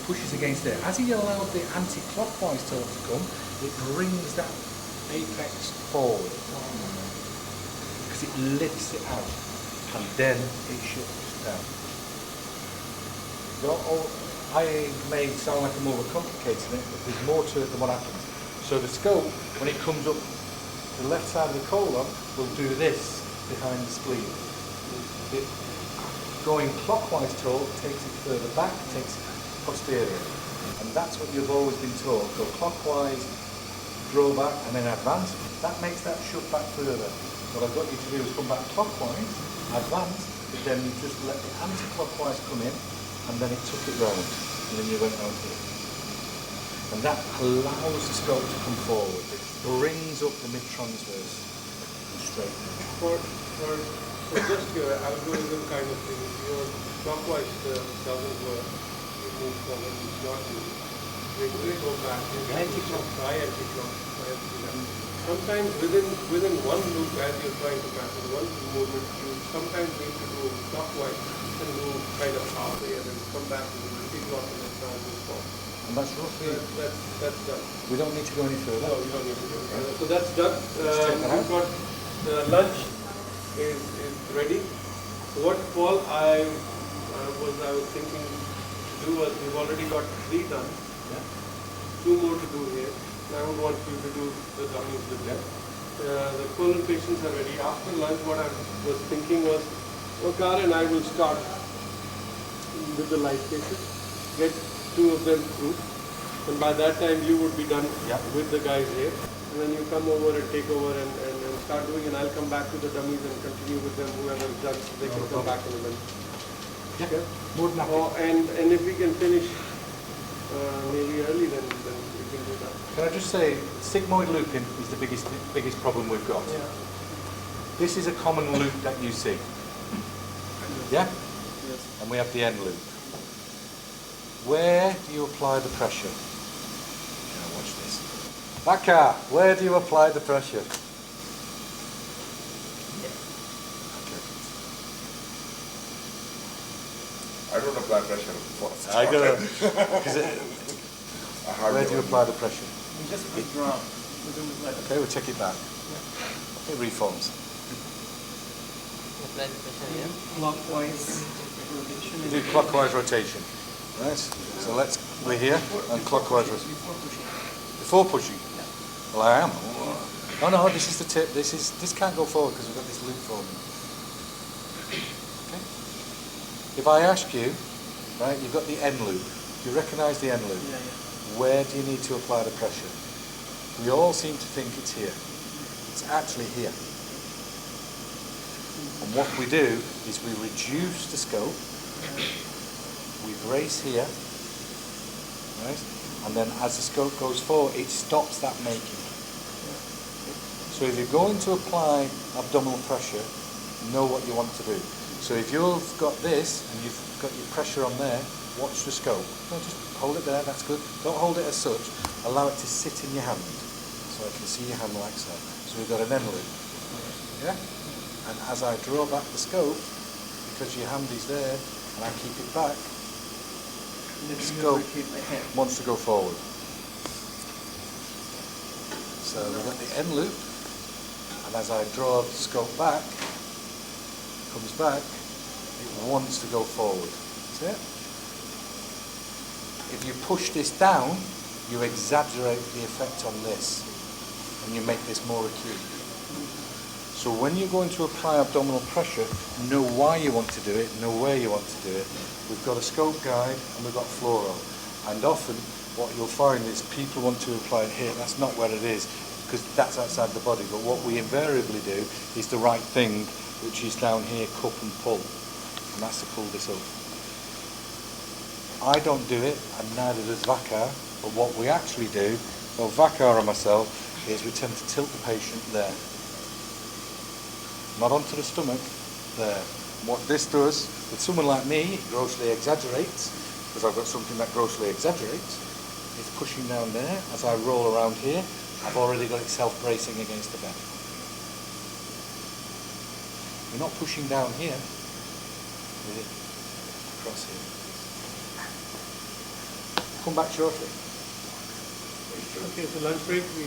pushes against there. As he allowed the anti-clockwise torque to come, it brings that apex forward, because it lifts it out, and then it shuts down. I may sound like I'm overcomplicating it, but there's more to it than what happens. So the scope, when it comes up the left side of the colon, will do this behind the spleen. Going clockwise torque takes it further back, takes it posterior. And that's what you've always been taught. Go clockwise, draw back, and then advance. That makes that shut back further. What I've got you to do is come back clockwise, advance, but then you just let the anti-clockwise come in, and then it took it round, and then you went out here. And that allows the scope to come forward. It brings up the mid-transverse and straight down. For just your algorithm kind of thing, if your clockwise doesn't work, you move forward, it's not moving. You go back, you try anti-clockwise. Sometimes within one loop, as you're trying to pass in one movement, you sometimes need to go clockwise and go kind of halfway and then come back to the anti-clockwise and try and move forward. And that's roughly... That's done. We don't need to go any further. No, you don't need to go any further. So that's done. We've got lunch is ready. So what Paul I was thinking to do was we've already got 3 done. Yeah. 2 more to do here. I would want you to do the dummies with them. The colon patients are ready. After lunch, what I was thinking was, Okar and I will start with the light cases, get 2 of them through, and by that time you would be done with the guys here. And then you come over and take over and start doing, and I'll come back to the dummies and continue with them. Whoever's done, they can come back in a minute. Yeah, okay? more than happy. And if we can finish maybe early, then we can do that. Can I just say, sigmoid looping is the biggest problem we've got. Yeah. This is a common loop that you see. Yeah? Yes. And we have the end loop. Where do you apply the pressure? Now watch this. Bakar, where do you apply the pressure? I don't apply pressure first. I got it. Where do you apply the pressure? We just withdraw. Okay, we'll check it back. It reforms. Apply the pressure here. Clockwise rotation. You do clockwise rotation. Right? So we're here, and clockwise rotation. Before pushing? Well, I am. Oh no, this is the tip. This can't go forward because we've got this loop forming. Okay? If I ask you, right, you've got the end loop. Do you recognise the end loop? Yeah. Where do you need to apply the pressure? We all seem to think it's here. It's actually here. And what we do is we reduce the scope, we brace here, right? And then as the scope goes forward, it stops that making. So if you're going to apply abdominal pressure, know what you want to do. So if you've got this and you've got your pressure on there, watch the scope. No, just hold it there, that's good. Don't hold it as such, allow it to sit in your hand. So I can see your hand like so. So we've got an end loop. Yeah? And as I draw back the scope, because your hand is there, and I keep it back, the scope wants to go forward. So we've got the end loop, and as I draw the scope back, comes back, it wants to go forward. See it? If you push this down, you exaggerate the effect on this, and you make this more acute. So when you're going to apply abdominal pressure, know why you want to do it, know where you want to do it. We've got a scope guide and we've got fluoro. And often what you'll find is people want to apply it here, that's not where it is, because that's outside the body. But what we invariably do is the right thing, which is down here, cup and pull. And that's to pull this up. I don't do it, and neither does Vakar, but what we actually do, well, Vakar and myself, is we tend to tilt the patient there. Not onto the stomach, there. What this does, with someone like me, it grossly exaggerates, because I've got something that grossly exaggerates. It's pushing down there. As I roll around here, I've already got it self-bracing against the bed. You're not pushing down here, with it across here. Come back shortly. Okay, so lunch break, we